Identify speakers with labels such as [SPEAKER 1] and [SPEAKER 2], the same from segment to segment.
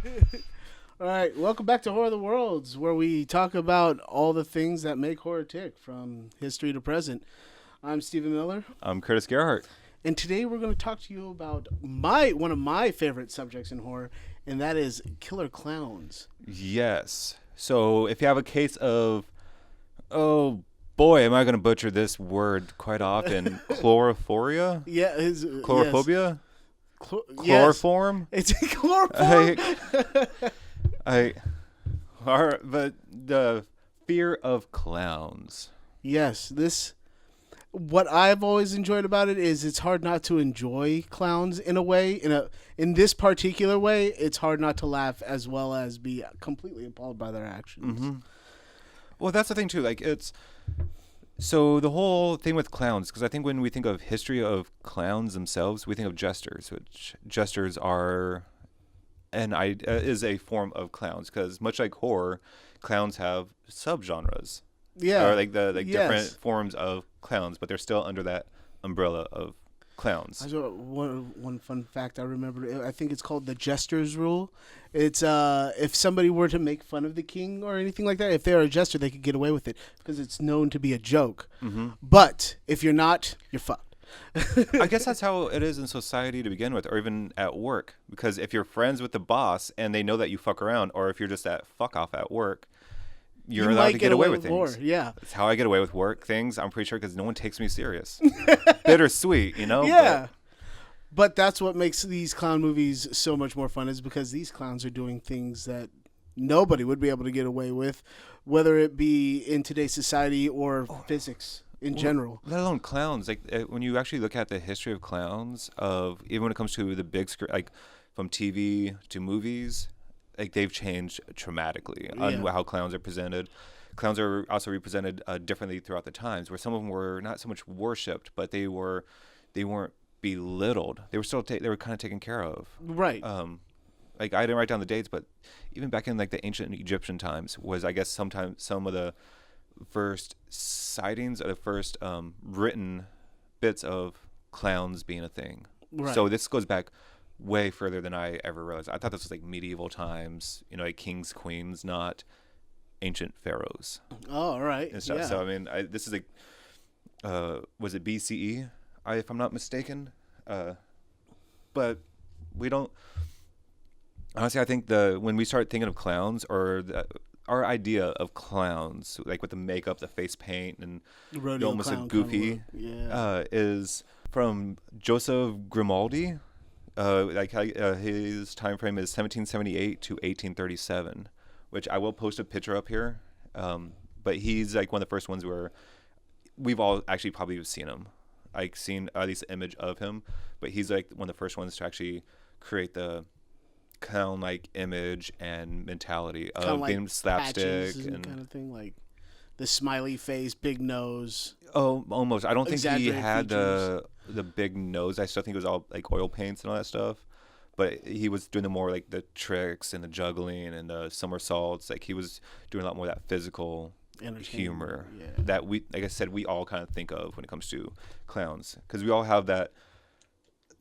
[SPEAKER 1] All right, welcome back to Horror of the Worlds, where we talk about all the things that make horror tick from history to present. I'm Stephen Miller,
[SPEAKER 2] I'm Curtis Gerhardt.
[SPEAKER 1] and today we're going to talk to you about one of my favorite subjects in horror, and that is killer clowns.
[SPEAKER 2] Yes. So if you have a case of, oh boy, am I going to butcher this word quite often, chlorophoria?
[SPEAKER 1] Yeah,
[SPEAKER 2] Chlorophobia?
[SPEAKER 1] Yes.
[SPEAKER 2] Chloroform?
[SPEAKER 1] It's chloroform.
[SPEAKER 2] But the fear of clowns.
[SPEAKER 1] Yes, what I've always enjoyed about it is it's hard not to enjoy clowns in a way. In this particular way, it's hard not to laugh as well as be completely appalled by their actions.
[SPEAKER 2] Mm-hmm. Well, that's the thing too. So the whole thing with clowns, because I think when we think of history of clowns themselves, we think of jesters, which jesters are, is a form of clowns. Because much like horror, clowns have subgenres.
[SPEAKER 1] Yeah,
[SPEAKER 2] Or different
[SPEAKER 1] yes.
[SPEAKER 2] forms of clowns, but they're still under that umbrella of clowns.
[SPEAKER 1] One fun fact I remember. I think it's called the jester's rule. It's if somebody were to make fun of the king or anything like that, if they're a jester, they could get away with it because it's known to be a joke.
[SPEAKER 2] Mm-hmm.
[SPEAKER 1] But if you're not, you're fucked.
[SPEAKER 2] I guess that's how it is in society to begin with, or even at work. Because if you're friends with the boss and they know that you fuck around, or if you're just that fuck off at work, you're allowed to get away with things.
[SPEAKER 1] More, yeah.
[SPEAKER 2] That's how I get away with work things, I'm pretty sure, because no one takes me serious. Bittersweet, you know?
[SPEAKER 1] Yeah. But that's what makes these clown movies so much more fun, is because these clowns are doing things that nobody would be able to get away with, whether it be in today's society or physics in general.
[SPEAKER 2] Let alone clowns. When you actually look at the history of clowns, even when it comes to the big screen, from TV to movies, they've changed dramatically on how clowns are presented. Clowns are also represented differently throughout the times, where some of them were not so much worshipped, but they weren't belittled. They were still they were kind of taken care of.
[SPEAKER 1] Right.
[SPEAKER 2] I didn't write down the dates, but even back in the ancient Egyptian times was, I guess, sometimes some of the first sightings or the first written bits of clowns being a thing.
[SPEAKER 1] Right.
[SPEAKER 2] So this goes back way further than I ever realized. I thought this was medieval times, kings, queens, not ancient pharaohs.
[SPEAKER 1] Oh, all right.
[SPEAKER 2] And stuff.
[SPEAKER 1] Yeah.
[SPEAKER 2] So I mean, this is was it BCE? If I'm not mistaken. But we don't. Honestly, I think when we start thinking of clowns, or our idea of clowns, with the makeup, the face paint, and
[SPEAKER 1] Rodeo
[SPEAKER 2] almost
[SPEAKER 1] clown
[SPEAKER 2] goofy, is from Joseph Grimaldi. His time frame is 1778 to 1837, which I will post a picture up here. But he's one of the first ones where we've all actually probably seen him, seen at least an image of him. But he's one of the first ones to actually create the clown-like image and mentality of being slapstick and
[SPEAKER 1] kind of thing, the smiley face, big nose.
[SPEAKER 2] Oh, almost. I don't think he had
[SPEAKER 1] features.
[SPEAKER 2] the big nose. I still think it was all oil paints and all that stuff. But he was doing the more the tricks and the juggling and the somersaults. He was doing a lot more of that physical humor that we, like I said, we all kind of think of when it comes to clowns, because we all have that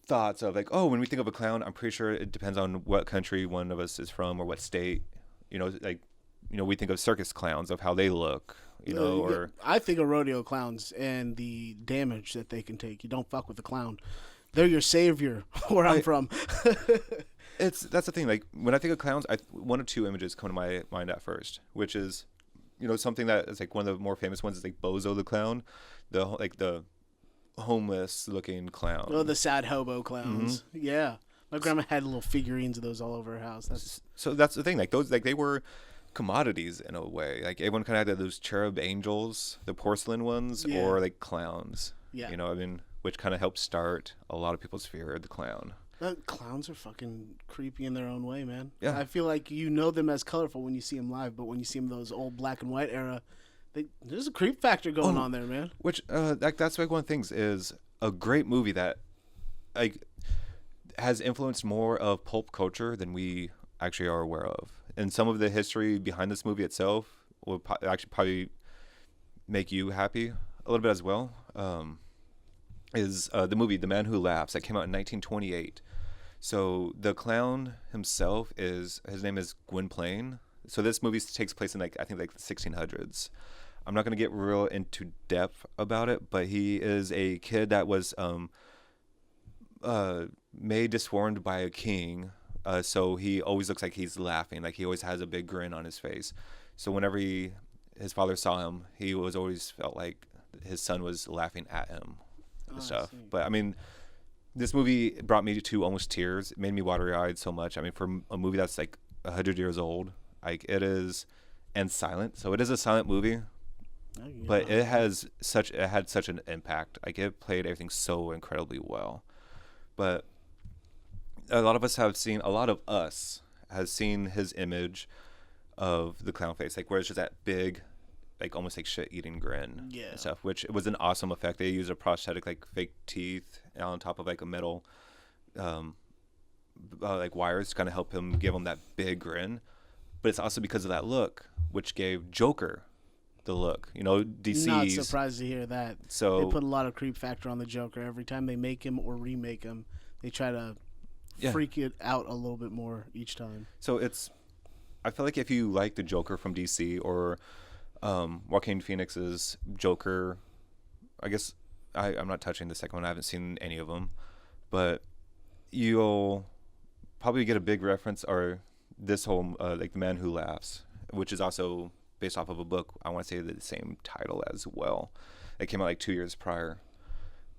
[SPEAKER 2] thoughts of when we think of a clown, I'm pretty sure it depends on what country one of us is from or what state. We think of circus clowns, of how they look, or
[SPEAKER 1] I think of rodeo clowns and the damage that they can take. You don't fuck with the clown. They're your savior where I'm from.
[SPEAKER 2] That's the thing. When I think of clowns, one of two images come to my mind at first, which is, something that is one of the more famous ones is Bozo the clown, the homeless looking clown.
[SPEAKER 1] Oh, the sad hobo clowns. Mm-hmm. Yeah. My grandma had little figurines of those all over her house.
[SPEAKER 2] So that's the thing. Those, they were commodities in a way. Everyone kind of had those cherub angels, the porcelain ones, or clowns. Yeah. Which kind of helped start a lot of people's fear of the clown.
[SPEAKER 1] Clowns are fucking creepy in their own way, man.
[SPEAKER 2] Yeah.
[SPEAKER 1] I feel like you know them as colorful when you see them live, but when you see them those old black and white era, there's a creep factor going on there, man.
[SPEAKER 2] Which that's one of the things, is a great movie that has influenced more of pulp culture than we actually are aware of. And some of the history behind this movie itself will actually probably make you happy a little bit as well. Is the movie The Man Who Laughs, that came out in 1928. So the clown himself his name is Gwynplaine. So this movie takes place in I think the 1600s. I'm not going to get real into depth about it, but he is a kid that was made disformed by a king. So he always looks like he's laughing, like he always has a big grin on his face. So whenever his father saw him, he was always felt like his son was laughing at him and stuff. But I mean, this movie brought me to almost tears. It made me watery-eyed so much. I mean, for a movie that's 100 years old, it is, and silent. So it is a silent movie. But it had such an impact. It played everything so incredibly well. But a lot of us has seen his image of the clown face, where it's just that big, almost shit-eating grin and stuff, which it was an awesome effect. They used a prosthetic, fake teeth on top of a metal wires to kind of help him give him that big grin. But it's also because of that look, which gave Joker the look. DC's
[SPEAKER 1] not surprised to hear that.
[SPEAKER 2] So
[SPEAKER 1] they put a lot of creep factor on the Joker. Every time they make him or remake him, they try to freak it out a little bit more each time.
[SPEAKER 2] So I feel like if you like the Joker from DC or Joaquin Phoenix's Joker, I guess I'm not touching the second one. I haven't seen any of them, but you'll probably get a big reference, or this whole The Man Who Laughs, which is also based off of a book. I want to say the same title as well. It came out 2 years prior,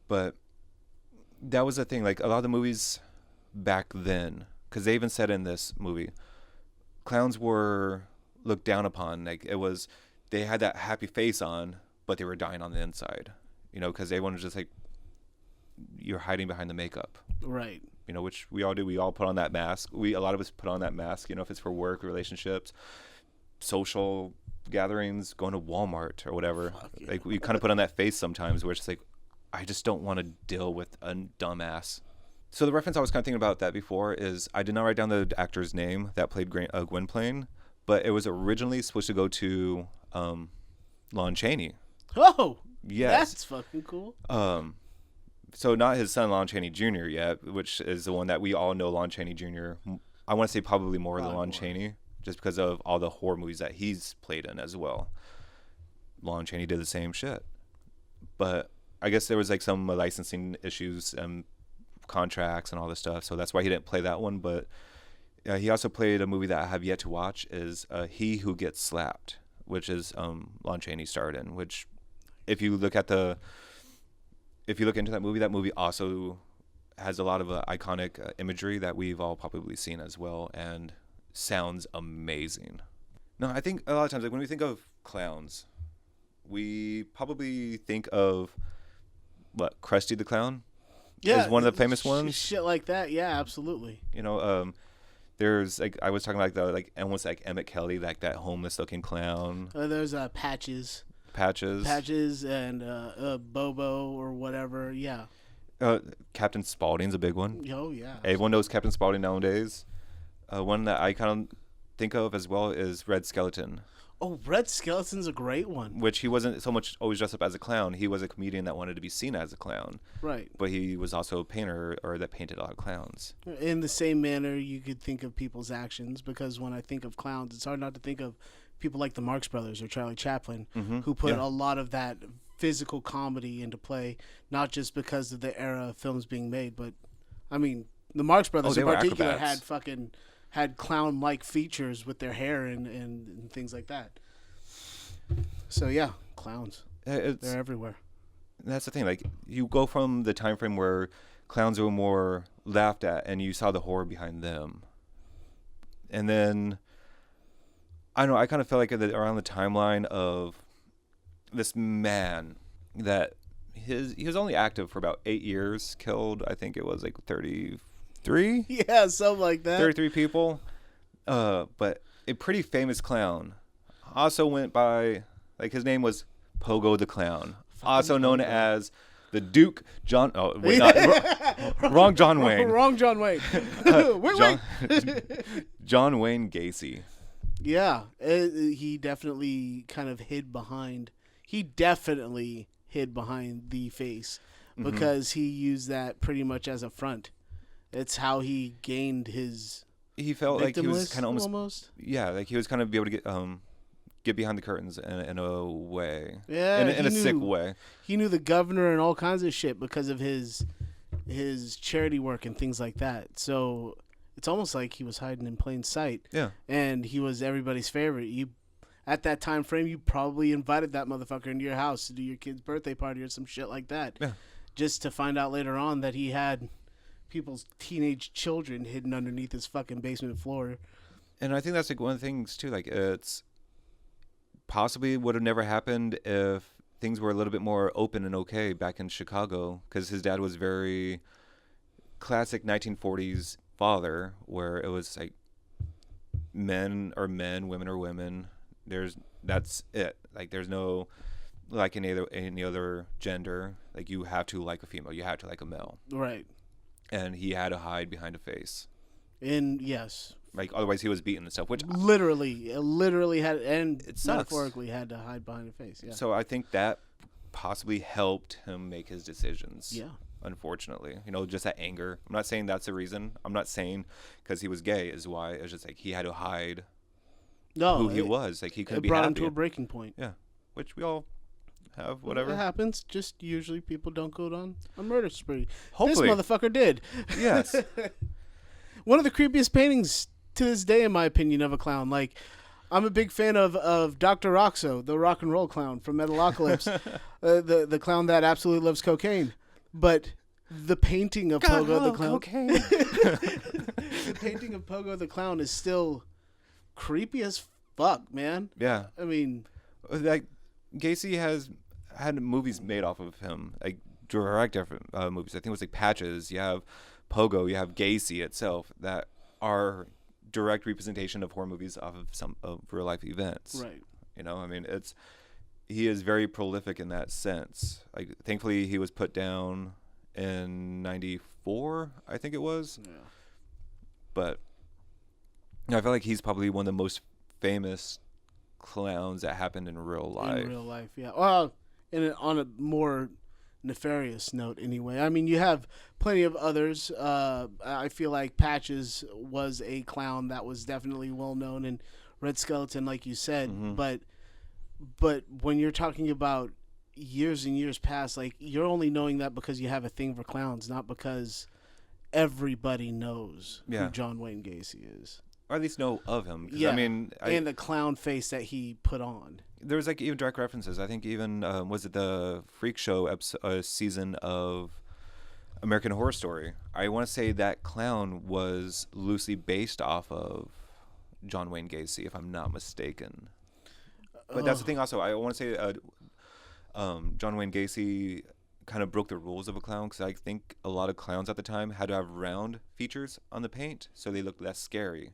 [SPEAKER 2] but that was the thing. A lot of the movies back then, because they even said in this movie, clowns were looked down upon. They had that happy face on, but they were dying on the inside. Because everyone was just you're hiding behind the makeup,
[SPEAKER 1] right?
[SPEAKER 2] Which we all do. We all put on that mask. A lot of us put on that mask. If it's for work, relationships, social gatherings, going to Walmart or whatever. We kind of put on that face sometimes, where it's I just don't want to deal with a dumbass. So the reference I was kind of thinking about that before is I did not write down the actor's name that played Gwynplaine, but it was originally supposed to go to Lon Chaney.
[SPEAKER 1] Oh,
[SPEAKER 2] yes,
[SPEAKER 1] that's fucking cool.
[SPEAKER 2] So not his son Lon Chaney Jr. yet, which is the one that we all know, Lon Chaney Jr. I want to say probably more than Lon Chaney, just because of all the horror movies that he's played in as well. Lon Chaney did the same shit, but I guess there was some licensing issues and contracts and all this stuff, so that's why he didn't play that one. But he also played a movie that I have yet to watch, is He Who Gets Slapped, which is Lon Chaney starred in. Which, if you look into that movie also has a lot of iconic imagery that we've all probably seen as well, and sounds amazing. No, I think a lot of times when we think of clowns, we probably think of Krusty the Clown.
[SPEAKER 1] Yeah,
[SPEAKER 2] is one of the famous ones.
[SPEAKER 1] Shit like that. Yeah, absolutely.
[SPEAKER 2] There's I was talking about almost Emmett Kelly, that homeless looking clown.
[SPEAKER 1] There's Patches and Bobo or whatever. Yeah.
[SPEAKER 2] Captain Spaulding's a big one.
[SPEAKER 1] Oh yeah.
[SPEAKER 2] Everyone knows Captain Spaulding nowadays. One that I kind of think of as well is Red Skeleton.
[SPEAKER 1] Oh, Red Skeleton's a great one.
[SPEAKER 2] Which he wasn't so much always dressed up as a clown. He was a comedian that wanted to be seen as a clown.
[SPEAKER 1] Right.
[SPEAKER 2] But he was also a painter, or that painted a lot of clowns.
[SPEAKER 1] In the same manner, you could think of people's actions, because when I think of clowns, it's hard not to think of people like the Marx Brothers or Charlie Chaplin, who put a lot of that physical comedy into play, not just because of the era of films being made, but, I mean, the Marx Brothers in particular had clown-like features with their hair and things like that. So yeah, clowns. They're everywhere.
[SPEAKER 2] That's the thing. You go from the time frame where clowns were more laughed at, and you saw the horror behind them, and then I don't know. I kind of felt around the timeline of this man that he was only active for about 8 years. Killed, I think it was 33.
[SPEAKER 1] Yeah, something like that.
[SPEAKER 2] 33 people. But a pretty famous clown also went by, his name was Pogo the Clown, also known as the Duke John. Oh wait, wrong John Wayne.
[SPEAKER 1] Wrong John Wayne. Wait.
[SPEAKER 2] John Wayne Gacy.
[SPEAKER 1] Yeah, he definitely kind of hid behind. He definitely hid behind the face, because he used that pretty much as a front. It's how he gained his.
[SPEAKER 2] He felt like he was kind of
[SPEAKER 1] almost.
[SPEAKER 2] Yeah, like he was kind of be able to get behind the curtains in a way.
[SPEAKER 1] Yeah,
[SPEAKER 2] in a sick way.
[SPEAKER 1] He knew the governor and all kinds of shit because of his charity work and things like that. So it's almost like he was hiding in plain sight.
[SPEAKER 2] Yeah.
[SPEAKER 1] And he was everybody's favorite. At that time frame, you probably invited that motherfucker into your house to do your kid's birthday party or some shit like that.
[SPEAKER 2] Yeah.
[SPEAKER 1] Just to find out later on that he had people's teenage children hidden underneath his fucking basement floor.
[SPEAKER 2] And I think that's like one of the things too. Like it's possibly would have never happened if things were a little bit more open and okay back in Chicago, because his dad was very classic 1940s father, where it was like men are men, women are women. That's it. Like there's no like any other gender. Like you have to like a female, you have to like a male.
[SPEAKER 1] Right.
[SPEAKER 2] And he had to hide behind a face.
[SPEAKER 1] And yes.
[SPEAKER 2] Like otherwise he was beaten and stuff. Which
[SPEAKER 1] literally had, and
[SPEAKER 2] it sucks.
[SPEAKER 1] Metaphorically had to hide behind a face. Yeah.
[SPEAKER 2] So I think that possibly helped him make his decisions.
[SPEAKER 1] Yeah.
[SPEAKER 2] Unfortunately, just that anger. I'm not saying that's the reason. I'm not saying because he was gay is why. It's just like he had to hide who he was. Like he couldn't be happy.
[SPEAKER 1] It brought him to a breaking point.
[SPEAKER 2] Yeah, which we all have. Whatever.
[SPEAKER 1] It happens. Just usually people don't go on a murder spree.
[SPEAKER 2] Hopefully.
[SPEAKER 1] This motherfucker did.
[SPEAKER 2] Yes.
[SPEAKER 1] One of the creepiest paintings to this day, in my opinion, of a clown. Like, I'm a big fan of Dr. Roxo, the rock and roll clown from Metalocalypse, the clown that absolutely loves cocaine. But the painting of Pogo the Clown, the painting of Pogo the Clown is still creepy as fuck, man.
[SPEAKER 2] Yeah.
[SPEAKER 1] I mean,
[SPEAKER 2] like Gacy has had movies made off of him, like direct movies. I think it was like Patches. You have Pogo. You have Gacy itself that are direct representation of horror movies off of some real life events.
[SPEAKER 1] Right.
[SPEAKER 2] I mean, he is very prolific in that sense. Like, thankfully, he was put down in '94, I think it was.
[SPEAKER 1] Yeah.
[SPEAKER 2] But I feel like he's probably one of the most famous clowns that happened in real life.
[SPEAKER 1] In real life, yeah. Well, on a more nefarious note, anyway. I mean, you have plenty of others. I feel like Patches was a clown that was definitely well known, and Red Skeleton, like you said,
[SPEAKER 2] mm-hmm.
[SPEAKER 1] But when you're talking about years and years past, like, you're only knowing that because you have a thing for clowns, not because everybody knows who John Wayne Gacy is.
[SPEAKER 2] Or at least know of him.
[SPEAKER 1] Yeah,
[SPEAKER 2] I mean,
[SPEAKER 1] and the clown face that he put on.
[SPEAKER 2] There was like even direct references. I think even, was it the Freak Show season of American Horror Story? I want to say that clown was loosely based off of John Wayne Gacy, if I'm not mistaken. But that's the thing also. I want to say John Wayne Gacy kind of broke the rules of a clown, because I think a lot of clowns at the time had to have round features on the paint so they looked less scary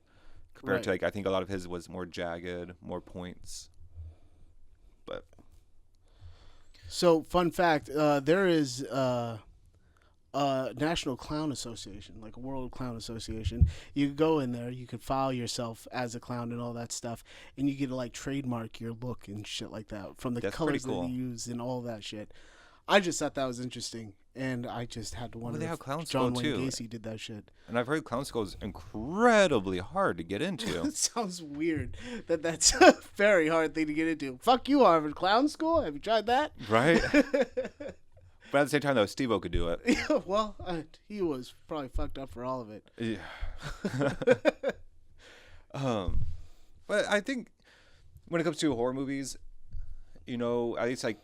[SPEAKER 2] compared to, like, I think a lot of his was more jagged, more points. But
[SPEAKER 1] so, fun fact, there is a National Clown Association, like a World Clown Association. You could go in there, you could file yourself as a clown and all that stuff, and you get to, like, trademark your look and shit like that from the colors that you use and all that shit. I just thought that was interesting, and I just had to wonder if John Wayne Gacy did that shit.
[SPEAKER 2] And I've heard clown school is incredibly hard to get into.
[SPEAKER 1] It sounds weird that's a very hard thing to get into. Fuck you, Harvard Clown School. Have you tried that?
[SPEAKER 2] Right. But at the same time, though, Steve-O could do it.
[SPEAKER 1] Yeah, well, he was probably fucked up for all of it.
[SPEAKER 2] Yeah. But I think when it comes to horror movies, at least like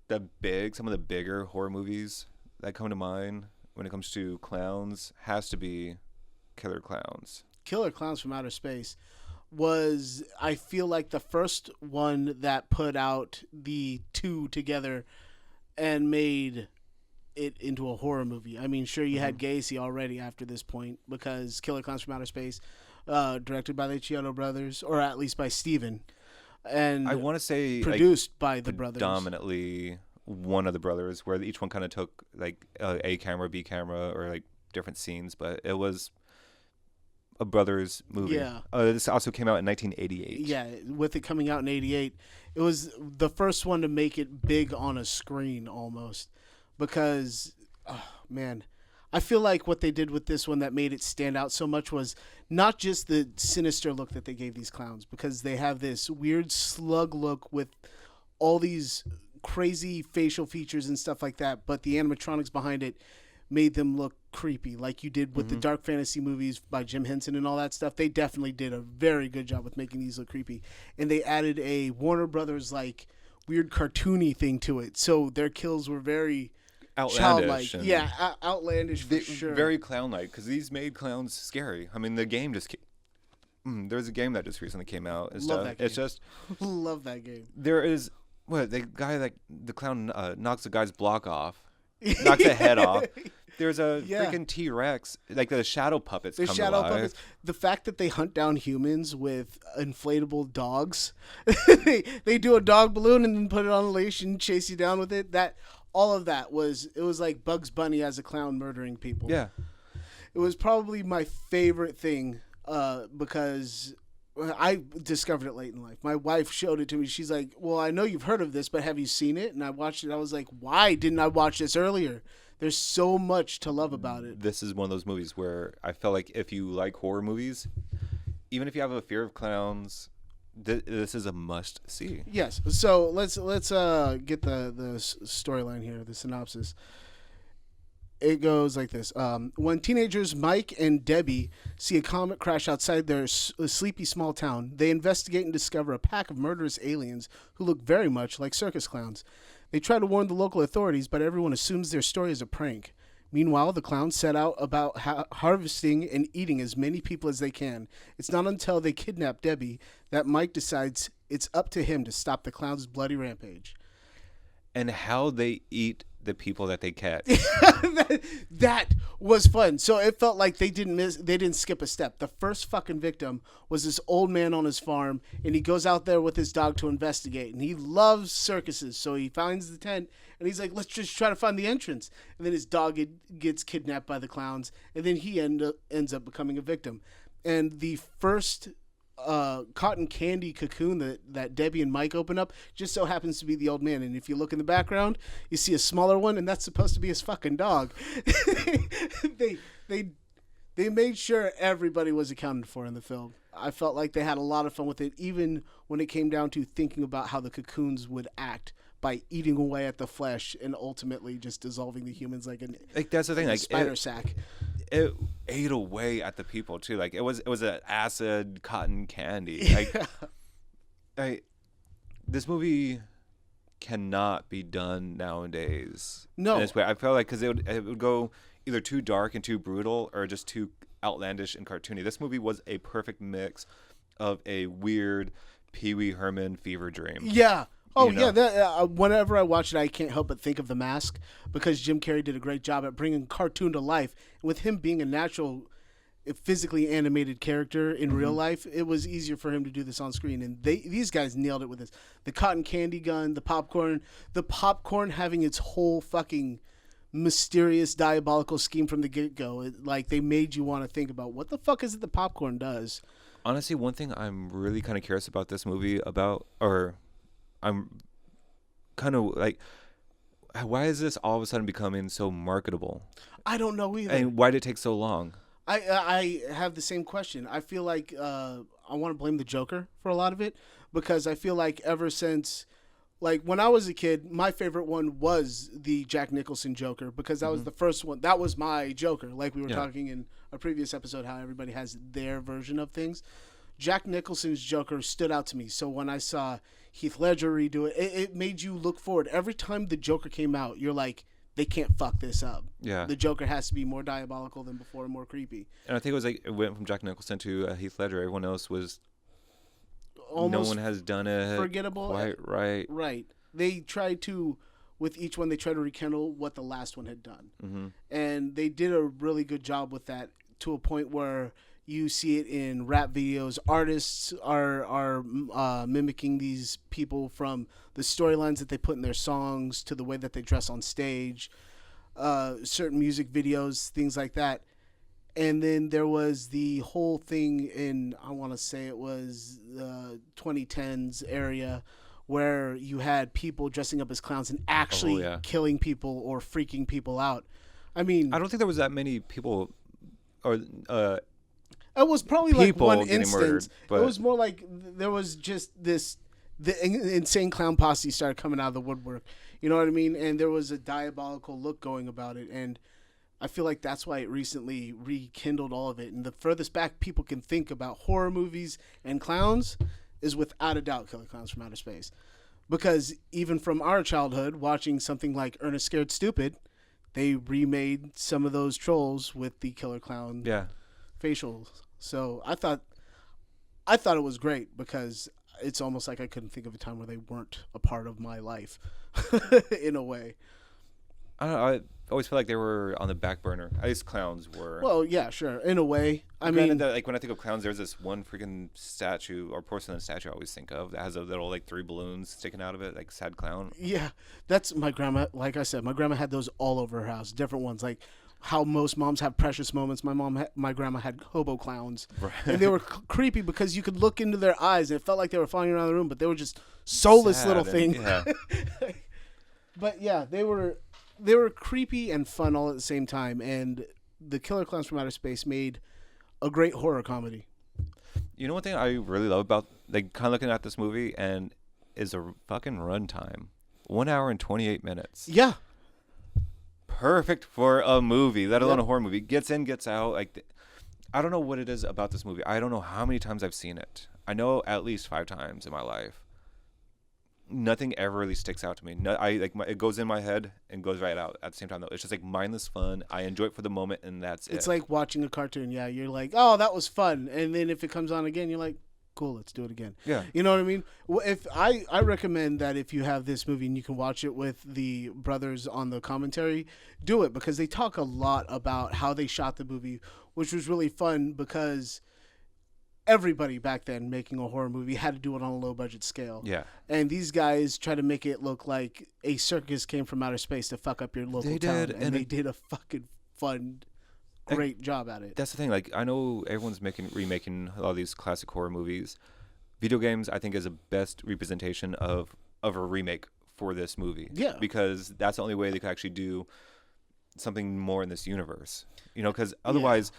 [SPEAKER 2] some of the bigger horror movies that come to mind when it comes to clowns has to be Killer Klowns.
[SPEAKER 1] Killer Klowns from Outer Space was, I feel like, the first one that put out the two together and made it into a horror movie. I mean, sure, you had Gacy already after this point, because Killer Klowns from Outer Space, directed by the Chiodo brothers, or at least by Steven, and
[SPEAKER 2] I want to say
[SPEAKER 1] produced by the brothers.
[SPEAKER 2] Predominantly one of the brothers, where each one kind of took like A camera, B camera, or like different scenes, but it was a brothers movie.
[SPEAKER 1] Yeah.
[SPEAKER 2] This also came out in 1988.
[SPEAKER 1] Yeah, with it coming out in 88, it was the first one to make it big on a screen almost, because, oh, man, I feel like what they did with this one that made it stand out so much was not just the sinister look that they gave these clowns, because they have this weird slug look with all these crazy facial features and stuff like that, but the animatronics behind it made them look creepy, like you did with the dark fantasy movies by Jim Henson and all that stuff. They definitely did a very good job with making these look creepy, and they added a Warner Brothers like weird cartoony thing to it, so their kills were very
[SPEAKER 2] outlandish.
[SPEAKER 1] Outlandish for sure.
[SPEAKER 2] Very clown-like, because these made clowns scary. I mean, the game just there's a game that just recently came out and stuff.
[SPEAKER 1] That game.
[SPEAKER 2] It's just
[SPEAKER 1] love that game.
[SPEAKER 2] There is the guy that the clown knocks the guy's block off, knocks the head off. There's a freaking T-Rex, like the shadow puppets come to life.
[SPEAKER 1] The fact that they hunt down humans with inflatable dogs, they do a dog balloon and then put it on a leash and chase you down with it. All of that was like Bugs Bunny as a clown murdering people.
[SPEAKER 2] Yeah.
[SPEAKER 1] It was probably my favorite thing because I discovered it late in life. My wife showed it to me. She's like, well, I know you've heard of this, but have you seen it? And I watched it. I was like, why didn't I watch this earlier? There's so much to love about it.
[SPEAKER 2] This is one of those movies where I felt like if you like horror movies, even if you have a fear of clowns, this is a must see.
[SPEAKER 1] Yes. So let's get the storyline here, the synopsis. It goes like this. When teenagers Mike and Debbie see a comet crash outside their sleepy small town, they investigate and discover a pack of murderous aliens who look very much like circus clowns. They try to warn the local authorities, but everyone assumes their story is a prank. Meanwhile, the clowns set out about harvesting and eating as many people as they can. It's not until they kidnap Debbie that Mike decides it's up to him to stop the clowns' bloody rampage.
[SPEAKER 2] And how they eat the people that they catch.
[SPEAKER 1] that was fun. So it felt like they didn't skip a step. The first fucking victim was this old man on his farm, and he goes out there with his dog to investigate, and he loves circuses, so he finds the tent, and he's like, let's just try to find the entrance. And then his dog gets kidnapped by the clowns, and then he ends up becoming a victim. And the first cotton candy cocoon that Debbie and Mike open up just so happens to be the old man, and if you look in the background you see a smaller one, and that's supposed to be his fucking dog. They made sure everybody was accounted for in the film. I felt like they had a lot of fun with it, even when it came down to thinking about how the cocoons would act by eating away at the flesh and ultimately just dissolving the humans like
[SPEAKER 2] that's the thing, like
[SPEAKER 1] spider sack.
[SPEAKER 2] It ate away at the people too. Like it was an acid cotton candy. Like, this movie cannot be done nowadays.
[SPEAKER 1] No,
[SPEAKER 2] in this way. I felt like because it would go either too dark and too brutal, or just too outlandish and cartoony. This movie was a perfect mix of a weird Pee Wee Herman fever dream.
[SPEAKER 1] Yeah. Oh, you know? Yeah. Whenever I watch it, I can't help but think of The Mask, because Jim Carrey did a great job at bringing cartoon to life. And with him being a natural, physically animated character in real life, it was easier for him to do this on screen. And these guys nailed it with this. The cotton candy gun, the popcorn having its whole fucking mysterious, diabolical scheme from the get-go. Like, they made you want to think about what the fuck is it the popcorn does.
[SPEAKER 2] Honestly, one thing I'm really kind of curious about this movie I'm kind of like, why is this all of a sudden becoming so marketable?
[SPEAKER 1] I don't know either.
[SPEAKER 2] And why did it take so long?
[SPEAKER 1] I have the same question. I feel like I want to blame the Joker for a lot of it, because I feel like ever since, like when I was a kid, my favorite one was the Jack Nicholson Joker, because that was the first one. That was my Joker. Like we were talking in a previous episode, how everybody has their version of things. Jack Nicholson's Joker stood out to me. So when I saw Heath Ledger redo it, it made you look forward. Every time the Joker came out, you're like, they can't fuck this up. Yeah. The Joker has to be more diabolical than before and more creepy.
[SPEAKER 2] And I think it was like, it went from Jack Nicholson to Heath Ledger. Everyone else was, almost no one has done it
[SPEAKER 1] forgettable.
[SPEAKER 2] Quite right.
[SPEAKER 1] Right. They tried to, with each one, they tried to rekindle what the last one had done. Mm-hmm. And they did a really good job with that, to a point where you see it in rap videos. Artists are mimicking these people, from the storylines that they put in their songs to the way that they dress on stage, certain music videos, things like that. And then there was the whole thing in, I want to say it was the 2010s area, where you had people dressing up as clowns and actually killing people or freaking people out. I mean,
[SPEAKER 2] I don't think there was that many people, or
[SPEAKER 1] it was probably like
[SPEAKER 2] people
[SPEAKER 1] one
[SPEAKER 2] getting
[SPEAKER 1] instance.
[SPEAKER 2] murdered, but
[SPEAKER 1] It was more like there was just this. The insane clown posse started coming out of the woodwork. You know what I mean? And there was a diabolical look going about it. And I feel like that's why it recently rekindled all of it. And the furthest back people can think about horror movies and clowns is without a doubt Killer Clowns from Outer Space. Because even from our childhood, watching something like Ernest Scared Stupid, they remade some of those trolls with the Killer Clown facials. So I thought it was great because it's almost like I couldn't think of a time where they weren't a part of my life in a way.
[SPEAKER 2] I don't know. I always feel like they were on the back burner. At least clowns were.
[SPEAKER 1] Well, yeah, sure. In a way. I mean,
[SPEAKER 2] like when I think of clowns, there's this one freaking statue or porcelain statue I always think of that has a little like 3 balloons sticking out of it, like sad clown.
[SPEAKER 1] Yeah, that's my grandma. Like I said, my grandma had those all over her house, different ones. Like how most moms have precious moments. My grandma had hobo clowns,
[SPEAKER 2] Right.
[SPEAKER 1] and they were creepy because you could look into their eyes and it felt like they were flying around the room, but they were just soulless
[SPEAKER 2] Sad
[SPEAKER 1] little
[SPEAKER 2] and-
[SPEAKER 1] things.
[SPEAKER 2] Yeah.
[SPEAKER 1] But yeah, they were creepy and fun all at the same time, and the Killer Clowns from Outer Space made a great horror comedy.
[SPEAKER 2] You know one thing I really love about like kind of looking at this movie and is a fucking runtime, 1 hour and 28 minutes.
[SPEAKER 1] Yeah,
[SPEAKER 2] Perfect for a movie, let alone
[SPEAKER 1] Yep.
[SPEAKER 2] a horror movie. Gets in, gets out. Like, I don't know what it is about this movie. I don't know how many times I've seen it. I know at least 5 times in my life. Nothing ever really sticks out to me. No, it goes in my head and goes right out at the same time. Though it's just like mindless fun. I enjoy it for the moment, and that's it.
[SPEAKER 1] it's like watching a cartoon. Yeah, you're like, oh, that was fun, and then if it comes on again, you're like, cool, let's do it again.
[SPEAKER 2] Yeah.
[SPEAKER 1] You know what I mean? Well, if I recommend that if you have this movie and you can watch it with the brothers on the commentary, do it because they talk a lot about how they shot the movie, which was really fun because everybody back then making a horror movie had to do it on a low budget scale.
[SPEAKER 2] Yeah.
[SPEAKER 1] And these guys try to make it look like a circus came from outer space to fuck up your local town.
[SPEAKER 2] did,
[SPEAKER 1] And
[SPEAKER 2] and
[SPEAKER 1] they did a fucking fun, great job at it.
[SPEAKER 2] That's the thing. Like, I know everyone's remaking a lot of these classic horror movies. Video games, I think, is the best representation of a remake for this movie.
[SPEAKER 1] Yeah.
[SPEAKER 2] Because that's the only way they could actually do something more in this universe. You know, because otherwise,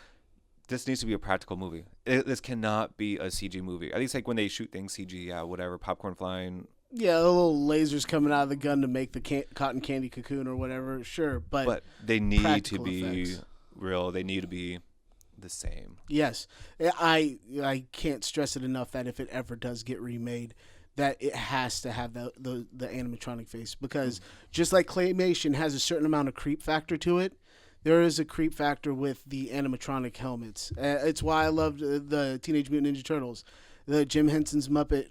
[SPEAKER 2] this needs to be a practical movie. This cannot be a CG movie. At least, like, when they shoot things CG, yeah, whatever, popcorn flying.
[SPEAKER 1] Yeah, the little lasers coming out of the gun to make the cotton candy cocoon or whatever, sure. But
[SPEAKER 2] they need to
[SPEAKER 1] practical
[SPEAKER 2] be
[SPEAKER 1] effects.
[SPEAKER 2] real. They need to be the same.
[SPEAKER 1] yes, I can't stress it enough that if it ever does get remade, that it has to have the animatronic face because just like claymation has a certain amount of creep factor to it, there is a creep factor with the animatronic helmets. It's why I loved the Teenage Mutant Ninja Turtles. The Jim Henson's Muppet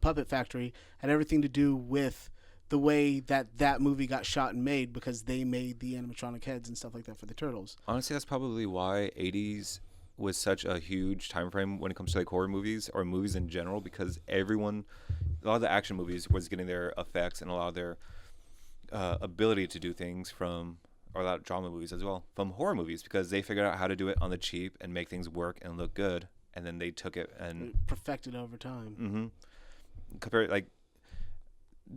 [SPEAKER 1] Puppet Factory had everything to do with the way that movie got shot and made because they made the animatronic heads and stuff like that for the Turtles.
[SPEAKER 2] Honestly, that's probably why 80s was such a huge time frame when it comes to like horror movies or movies in general, because a lot of the action movies was getting their effects and a lot of their ability to do things from, or a lot of drama movies as well, from horror movies, because they figured out how to do it on the cheap and make things work and look good, and then they took it and
[SPEAKER 1] Perfected over time.
[SPEAKER 2] compared, like,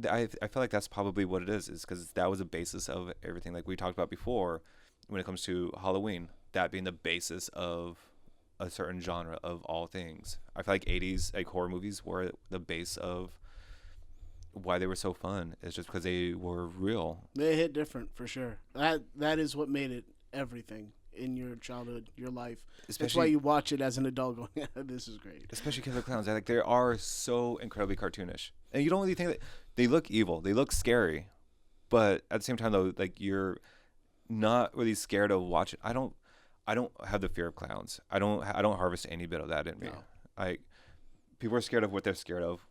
[SPEAKER 2] I feel like that's probably what it is because that was the basis of everything, like we talked about before when it comes to Halloween, that being the basis of a certain genre of all things. I feel like 80s like horror movies were the base of why they were so fun. It's just because they were real.
[SPEAKER 1] They hit different for sure. That is what made it everything in your childhood, your life. That's why you watch it as an adult going, yeah, this is great.
[SPEAKER 2] Especially Killer Clowns. Like, they are so incredibly cartoonish. And you don't really think that they look evil. They look scary. But at the same time, though, like, you're not really scared of watching. I don't have the fear of clowns. I don't harvest any bit of that in me.
[SPEAKER 1] No.
[SPEAKER 2] Like, people are scared of what they're scared of.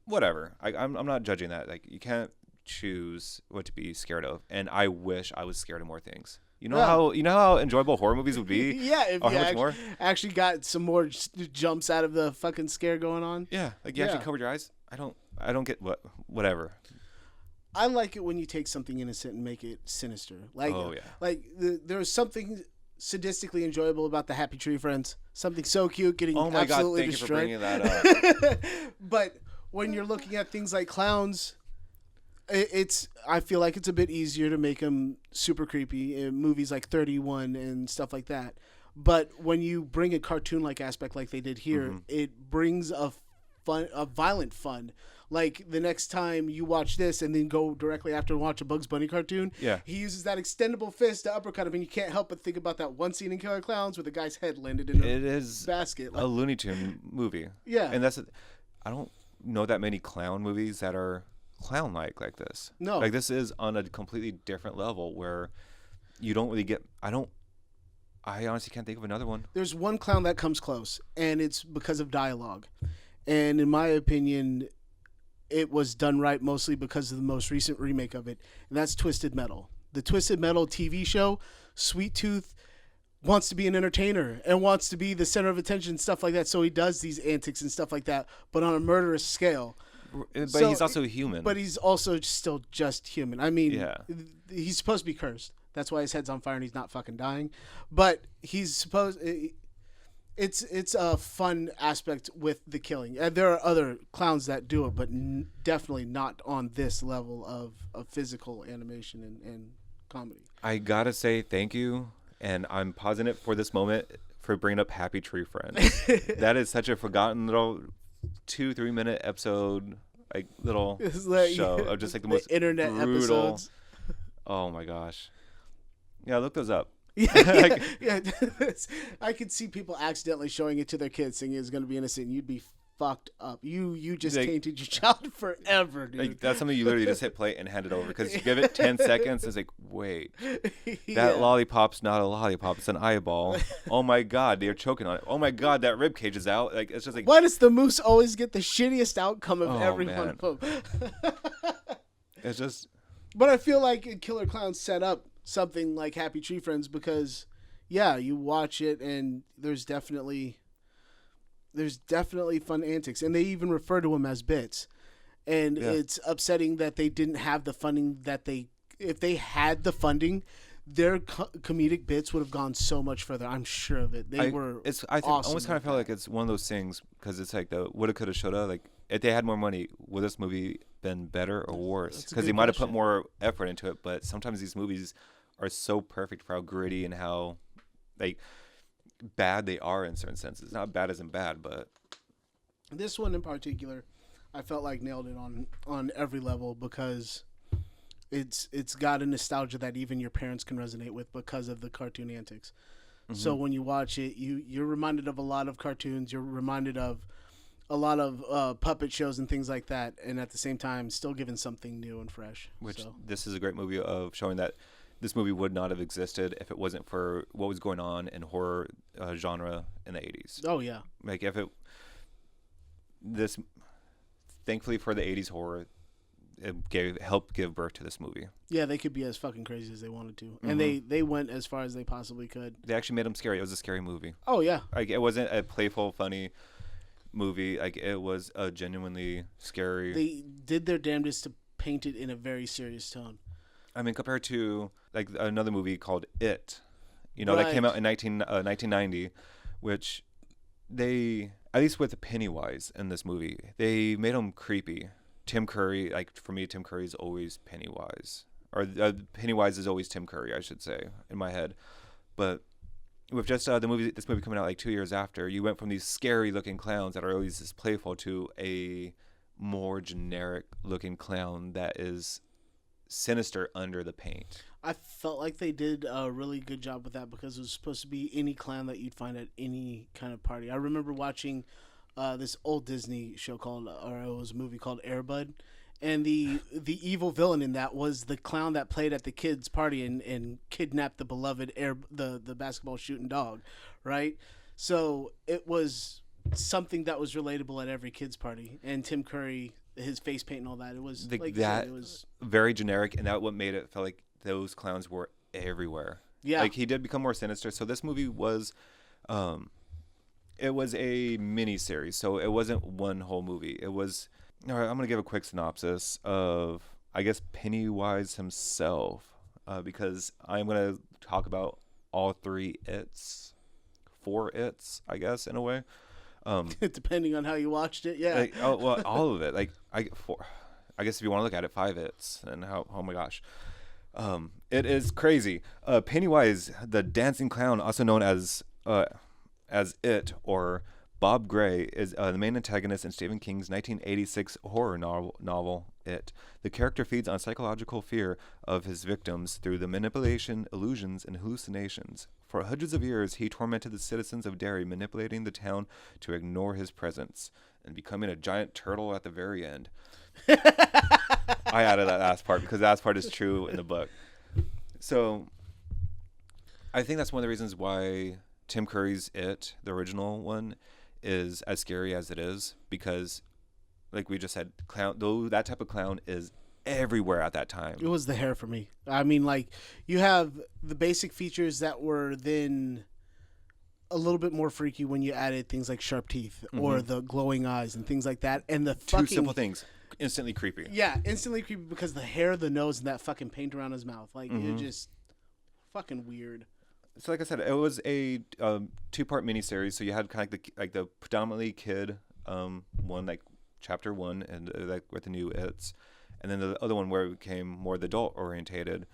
[SPEAKER 2] Whatever. I'm not judging that. Like, you can't choose what to be scared of. And I wish I was scared of more things. You know how enjoyable horror movies would be?
[SPEAKER 1] Yeah, if
[SPEAKER 2] or
[SPEAKER 1] you
[SPEAKER 2] how much more?
[SPEAKER 1] actually got some more jumps out of the fucking scare going on.
[SPEAKER 2] Yeah, like you actually covered your eyes. I don't get whatever.
[SPEAKER 1] I like it when you take something innocent and make it sinister. Like, there's something sadistically enjoyable about the Happy Tree Friends. Something so cute, getting
[SPEAKER 2] Oh my
[SPEAKER 1] absolutely
[SPEAKER 2] God, thank
[SPEAKER 1] destroyed.
[SPEAKER 2] you for bringing that up.
[SPEAKER 1] But when you're looking at things like Clowns, I feel like it's a bit easier to make them super creepy in movies like 31 and stuff like that. But when you bring a cartoon-like aspect like they did here, it brings a violent fun. Like the next time you watch this and then go directly after and watch a Bugs Bunny cartoon, he uses that extendable fist to uppercut him, and you can't help but think about that one scene in Killer Klowns where the guy's head landed in a basket.
[SPEAKER 2] A Looney Tune movie.
[SPEAKER 1] Yeah.
[SPEAKER 2] And I don't know that many clown movies that are clown-like like this.
[SPEAKER 1] No.
[SPEAKER 2] Like this is on a completely different level where you don't really get... I honestly can't think of another one.
[SPEAKER 1] There's one clown that comes close, and it's because of dialogue. And in my opinion, it was done right mostly because of the most recent remake of it, and that's Twisted Metal. The Twisted Metal TV show, Sweet Tooth wants to be an entertainer and wants to be the center of attention and stuff like that, so he does these antics and stuff like that, but on a murderous scale.
[SPEAKER 2] But he's also human.
[SPEAKER 1] But he's also still just human. I mean, he's supposed to be cursed. That's why his head's on fire and he's not fucking dying. But he's supposed... It's a fun aspect with the killing. There are other clowns that do it, but definitely not on this level of physical animation and comedy.
[SPEAKER 2] I gotta say thank you, and I'm pausing it for this moment for bringing up Happy Tree Friend. That is such a forgotten little 2-3 minute episode, like little show of just like the most
[SPEAKER 1] internet
[SPEAKER 2] brutal
[SPEAKER 1] episodes.
[SPEAKER 2] Oh my gosh. Yeah, look those up.
[SPEAKER 1] Yeah. I could see people accidentally showing it to their kids, thinking it's going to be innocent. You'd be fucked up. You just tainted your child forever, dude.
[SPEAKER 2] Like, that's something you literally just hit play and hand it over, because you give it 10 seconds. It's like, wait, that lollipop's not a lollipop. It's an eyeball. Oh my god, they're choking on it. Oh my god, that rib cage is out. Like, it's just like,
[SPEAKER 1] why does the moose always get the shittiest outcome of every one of them?
[SPEAKER 2] It's just.
[SPEAKER 1] But I feel like Killer Klowns set up something like Happy Tree Friends because, you watch it and there's definitely fun antics, and they even refer to them as bits. And it's upsetting that they didn't have the funding if they had the funding, their comedic bits would have gone so much further. I'm sure of it. I
[SPEAKER 2] almost kind of felt like it's one of those things, because it's like the woulda, coulda, shoulda. Like, if they had more money, would this movie been better or worse? Because they might have put more effort into it, but sometimes these movies are so perfect for how gritty and how like bad they are in certain senses. Not bad as in bad, but
[SPEAKER 1] this one in particular, I felt like nailed it on every level, because it's got a nostalgia that even your parents can resonate with because of the cartoon antics. Mm-hmm. So when you watch it, you're reminded of a lot of cartoons. You're reminded of a lot of puppet shows and things like that, and at the same time still giving something new and fresh.
[SPEAKER 2] This is a great movie of showing that this movie would not have existed if it wasn't for what was going on in horror genre in the 80s.
[SPEAKER 1] Oh yeah.
[SPEAKER 2] Like thankfully for the 80s horror, it helped give birth to this movie.
[SPEAKER 1] Yeah, they could be as fucking crazy as they wanted to. Mm-hmm. And they went as far as they possibly could.
[SPEAKER 2] They actually made them scary. It was a scary movie.
[SPEAKER 1] Oh yeah.
[SPEAKER 2] Like, it wasn't a playful, funny movie. Like, it was a genuinely scary.
[SPEAKER 1] They did their damnedest to paint it in a very serious tone.
[SPEAKER 2] I mean, compared to like another movie called It, that came out in 1990, which they, at least with Pennywise in this movie, they made him creepy. Tim Curry, like, for me, Tim Curry is always Pennywise, or Pennywise is always Tim Curry, I should say, in my head. But with just this movie coming out like 2 years after, you went from these scary looking clowns that are always this playful to a more generic looking clown that is sinister under the paint.
[SPEAKER 1] I felt like they did a really good job with that, because it was supposed to be any clown that you'd find at any kind of party. I remember watching this old Disney show it was a movie called Air Bud, and the evil villain in that was the clown that played at the kids' party and kidnapped the beloved the basketball shooting dog, right? So it was something that was relatable at every kids' party, and Tim Curry, his face paint and all that, it was it was
[SPEAKER 2] very generic, and that what made it felt like those clowns were everywhere.
[SPEAKER 1] Yeah,
[SPEAKER 2] like, he did become more sinister. So this movie was it was a mini series, so it wasn't one whole movie. It was, all right, I'm gonna give a quick synopsis of, I guess, Pennywise himself, because I'm gonna talk about all 4 It's, I guess, in a way.
[SPEAKER 1] Depending on how you watched it, yeah.
[SPEAKER 2] Like, all of it. Like, I guess if you want to look at it, 5 It's, and how, oh my gosh. It is crazy. Pennywise, the dancing clown, also known as It or Bob Gray, is the main antagonist in Stephen King's 1986 horror novel It. The character feeds on psychological fear of his victims through the manipulation, illusions, and hallucinations. For hundreds of years, he tormented the citizens of Derry, manipulating the town to ignore his presence and becoming a giant turtle at the very end. I added that last part because that last part is true in the book. So I think that's one of the reasons why Tim Curry's It, the original one, is as scary as it is, because like we just said, clown, though that type of clown is everywhere at that time.
[SPEAKER 1] It was the hair for me. I mean, like, you have the basic features that were then a little bit more freaky when you added things like sharp teeth or the glowing eyes and things like that. And the
[SPEAKER 2] two simple things, instantly creepy.
[SPEAKER 1] Yeah, instantly creepy because the hair, the nose, and that fucking paint around his mouth. Like, it just fucking weird.
[SPEAKER 2] So like I said, it was a 2-part miniseries. So you had kind of like the predominantly kid one, like chapter 1, and like with the new It's, and then the other one where it became more the adult orientated.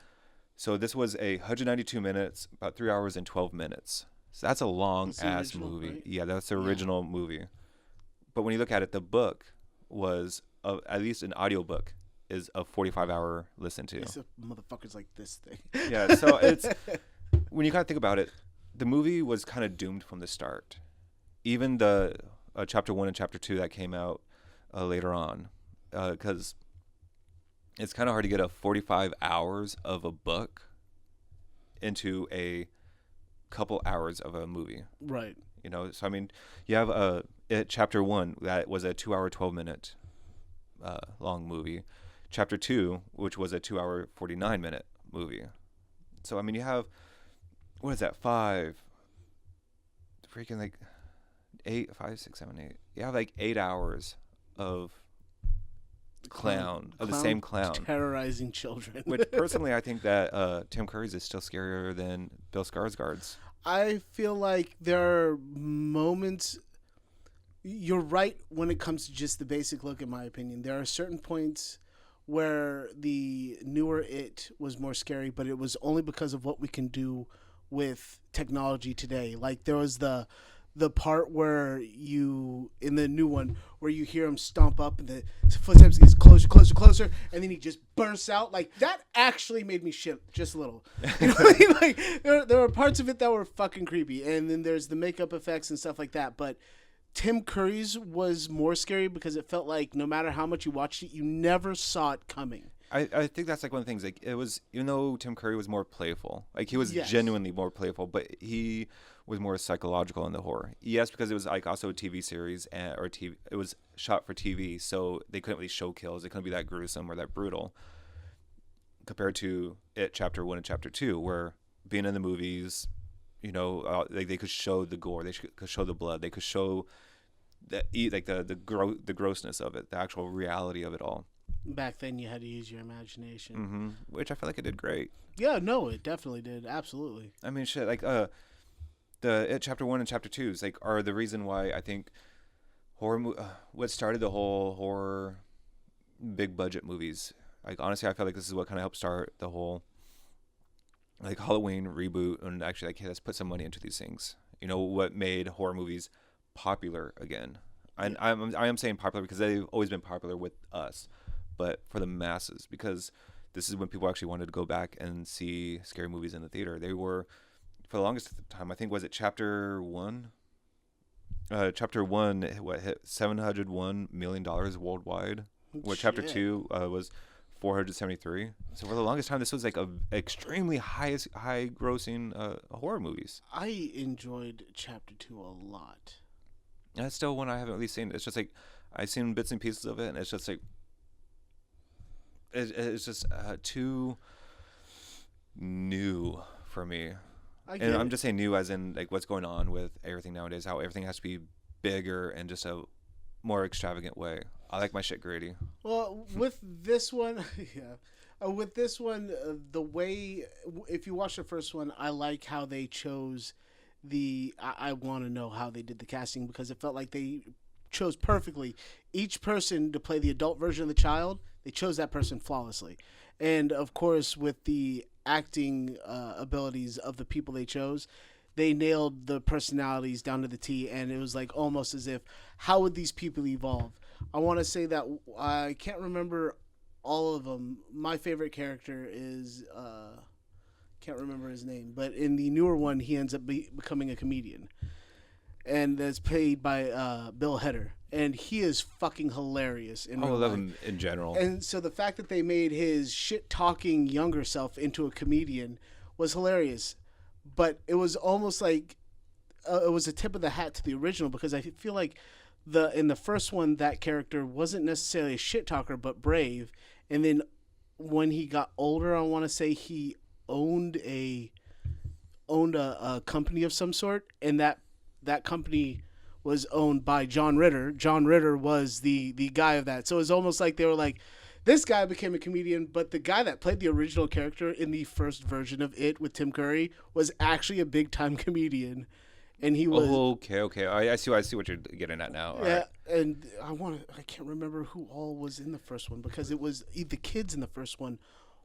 [SPEAKER 2] So this was 192 minutes, about 3 hours and 12 minutes. So that's a long ass movie. Right? Yeah, that's the original movie. But when you look at it, the book was at least an audiobook is a 45-hour listen to.
[SPEAKER 1] It's a motherfuckers like this thing.
[SPEAKER 2] Yeah, so it's when you kind of think about it, the movie was kind of doomed from the start. Even the chapter 1 and chapter 2 that came out later on, because it's kind of hard to get a 45 hours of a book into a couple hours of a movie.
[SPEAKER 1] Right.
[SPEAKER 2] You know, so I mean, you have It chapter 1 that was a 2 hour 12-minute long movie. Chapter 2, which was a 2 hour 49-minute movie. So I mean, you have, what is that, 5 freaking like 8 5 6 7 8. You have like 8 hours of the same clown
[SPEAKER 1] terrorizing children.
[SPEAKER 2] Which personally I think that Tim Curry's is still scarier than Bill Skarsgård's.
[SPEAKER 1] I feel like there are moments, you're right when it comes to just the basic look, in my opinion. There are certain points where the newer It was more scary, but it was only because of what we can do with technology today. Like there was the part where you, in the new one, where you hear him stomp up and the footsteps gets closer, and then he just bursts out. Like, that actually made me shit just a little. You know what I mean? Like, there were parts of it that were fucking creepy, and then there's the makeup effects and stuff like that. But Tim Curry's was more scary because it felt like no matter how much you watched it, you never saw it coming.
[SPEAKER 2] I think that's like one of the things. Like, it was, even though Tim Curry was more playful, like he was genuinely more playful, but he was more psychological in the horror. Yes, because it was like also a TV series or TV. It was shot for TV, so they couldn't really show kills. It couldn't be that gruesome or that brutal. Compared to It chapter 1 and chapter 2, where being in the movies, you know, they could show the gore, they could show the blood, they could show the grossness of it, the actual reality of it all.
[SPEAKER 1] Back then, you had to use your imagination,
[SPEAKER 2] which I feel like it did great.
[SPEAKER 1] Yeah, no, it definitely did. Absolutely.
[SPEAKER 2] I mean, shit, like the It chapter 1 and chapter 2 is like are the reason why I think what started the whole horror big budget movies. Like, honestly, I feel like this is what kind of helped start the whole like Halloween reboot, and actually like, hey, let's put some money into these things. You know, what made horror movies popular again. And I am saying popular because they've always been popular with us, but for the masses, because this is when people actually wanted to go back and see scary movies in the theater. They were, for the longest time, I think, was it chapter 1? Chapter 1, what, hit $701 million worldwide. What chapter 2 was 473. So for the longest time, this was like a extremely high grossing horror movies.
[SPEAKER 1] I enjoyed chapter 2 a lot.
[SPEAKER 2] That's still one I haven't really seen. It's just like I've seen bits and pieces of it, and it's just like it's just too new for me. And I'm just saying new as in like what's going on with everything nowadays, how everything has to be bigger and just a more extravagant way. I like my shit gritty. Well,
[SPEAKER 1] with this one, with this one, the way, if you watch the first one, I like how they chose I want to know how they did the casting, because it felt like they chose perfectly each person to play the adult version of the child. They chose that person flawlessly. And of course, with the acting abilities of the people they chose, they nailed the personalities down to the T. And it was like almost as if, how would these people evolve? I want to say that I can't remember all of them. My favorite character is can't remember his name, but in the newer one, he ends up becoming a comedian, and that's played by Bill Hader, and he is fucking hilarious. I
[SPEAKER 2] love him in general.
[SPEAKER 1] And so the fact that they made his shit talking younger self into a comedian was hilarious, but it was almost like it was a tip of the hat to the original, because I feel like in the first one, that character wasn't necessarily a shit talker but brave, and then when he got older, I want to say he owned a company of some sort, and that company was owned by John Ritter. John Ritter was the guy of that. So it was almost like they were like, this guy became a comedian, but the guy that played the original character in the first version of it with Tim Curry was actually a big time comedian. And he was
[SPEAKER 2] okay. I see what you're getting at now.
[SPEAKER 1] Yeah, right. And I can't remember who all was in the first one, because it was the kids in the first one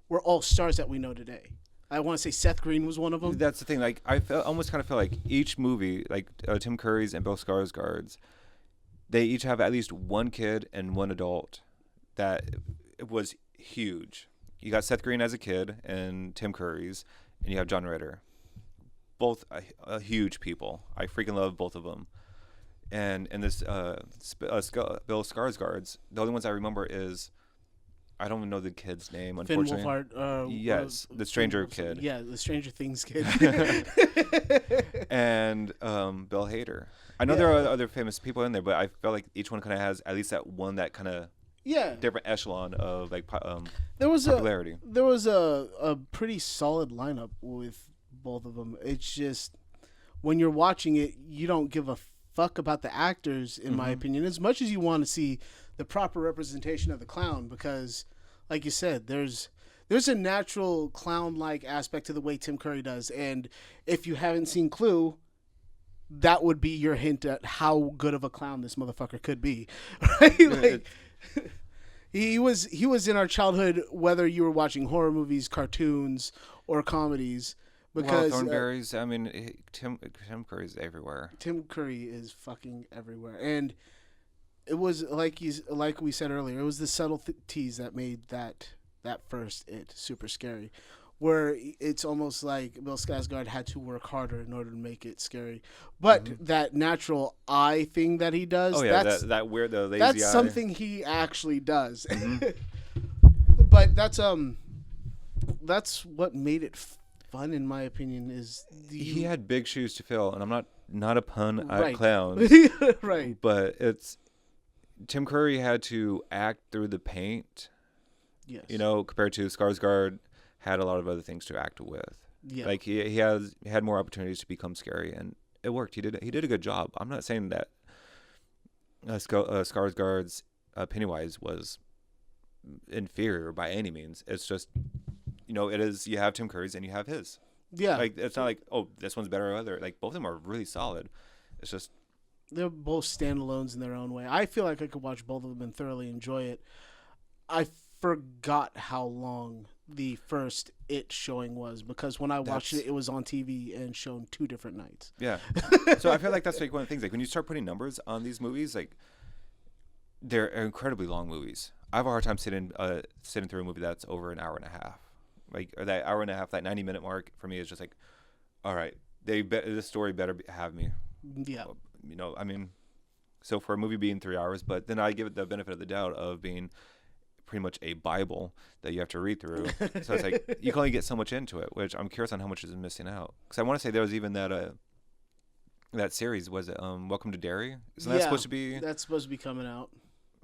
[SPEAKER 1] were all stars that we know today. I want to say Seth Green was one of them.
[SPEAKER 2] That's the thing. Like, I almost kind of feel like each movie, like Tim Curry's and Bill Skarsgård's, they each have at least one kid and one adult that was huge. You got Seth Green as a kid and Tim Curry's, and you have John Ritter. Both huge people. I freaking love both of them. And this Bill Skarsgård's, the only ones I remember is, I don't even know the kid's name, unfortunately.
[SPEAKER 1] Finn Wolfhard.
[SPEAKER 2] Yes, the Stranger kid.
[SPEAKER 1] Yeah, the Stranger Things kid.
[SPEAKER 2] And Bill Hader. I know there are other famous people in there, but I felt like each one kind of has at least that one that kind of different echelon of like popularity.
[SPEAKER 1] There was a pretty solid lineup with both of them. It's just when you're watching it, you don't give a fuck about the actors, in my opinion, as much as you want to see the proper representation of the clown, because like you said, there's a natural clown-like aspect to the way Tim Curry does, and if you haven't seen Clue, that would be your hint at how good of a clown this motherfucker could be. Right? Like, he was in our childhood, whether you were watching horror movies, cartoons, or comedies. Because
[SPEAKER 2] Thornberry's, I mean, Tim Curry's everywhere.
[SPEAKER 1] Tim Curry is fucking everywhere, and it was like we said earlier, it was the subtleties that made that first It super scary, where it's almost like Bill Skarsgård had to work harder in order to make it scary. But that natural eye thing that he does,
[SPEAKER 2] that weird, the lazy
[SPEAKER 1] that's
[SPEAKER 2] eye.
[SPEAKER 1] something he actually does. But that's what made it fun, in my opinion. Is
[SPEAKER 2] he had big shoes to fill, and I'm not a pun at
[SPEAKER 1] right.
[SPEAKER 2] Clowns,
[SPEAKER 1] right?
[SPEAKER 2] But it's Tim Curry had to act through the paint.
[SPEAKER 1] Yes.
[SPEAKER 2] You know, compared to Skarsgård had a lot of other things to act with.
[SPEAKER 1] Yeah.
[SPEAKER 2] Like he had more opportunities to become scary, and it worked. He did a good job. I'm not saying that Skarsgård's Pennywise was inferior by any means. It's just, you know, it is. You have Tim Curry's and you have his.
[SPEAKER 1] Yeah.
[SPEAKER 2] Like, it's not like, oh, this one's better or other. Like, both of them are really solid. It's just,
[SPEAKER 1] they're both standalones in their own way. I feel like I could watch both of them and thoroughly enjoy it. I forgot how long the first It showing was, because when I watched it was on TV and shown 2 different nights.
[SPEAKER 2] Yeah. So I feel like that's like one of the things. Like, when you start putting numbers on these movies, like, they're incredibly long movies. I have a hard time sitting through a movie that's over an hour and a half. Like, or that hour and a half, that 90-minute mark for me is just like, all right, this story better have me.
[SPEAKER 1] Yeah.
[SPEAKER 2] You know, I mean, so for a movie being 3 hours, but then I give it the benefit of the doubt of being pretty much a Bible that you have to read through. So it's like, you can only get so much into it, which I'm curious on how much is missing out. Because I want to say there was even that series, was it Welcome to Derry? Isn't that supposed to be?
[SPEAKER 1] That's supposed to be coming out.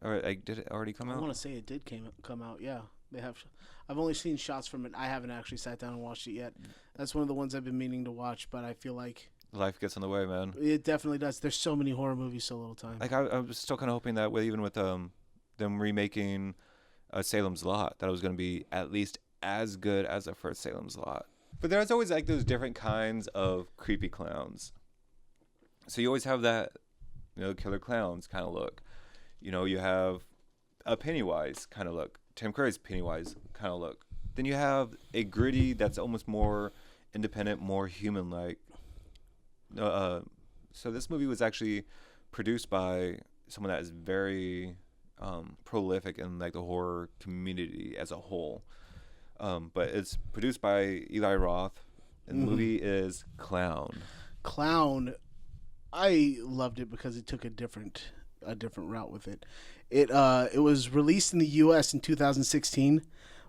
[SPEAKER 2] Or like, did it already come out?
[SPEAKER 1] I want to say it did come out. Yeah, they have. I've only seen shots from it. I haven't actually sat down and watched it yet. That's one of the ones I've been meaning to watch, but I feel like
[SPEAKER 2] life gets in the way, man.
[SPEAKER 1] It definitely does. There's so many horror movies, so little time.
[SPEAKER 2] Like, I was still kind of hoping that even with them remaking Salem's Lot, that it was going to be at least as good as the first Salem's Lot. But there's always like those different kinds of creepy clowns. So you always have that, you know, Killer Clowns kind of look. You know, you have a Pennywise kind of look. Tim Curry's Pennywise kind of look. Then you have a gritty that's almost more independent, more human-like. So this movie was actually produced by someone that is very prolific in like the horror community as a whole. But it's produced by Eli Roth, and the movie is Clown.
[SPEAKER 1] Clown, I loved it because it took a different route with it. It was released in the U.S. in 2016,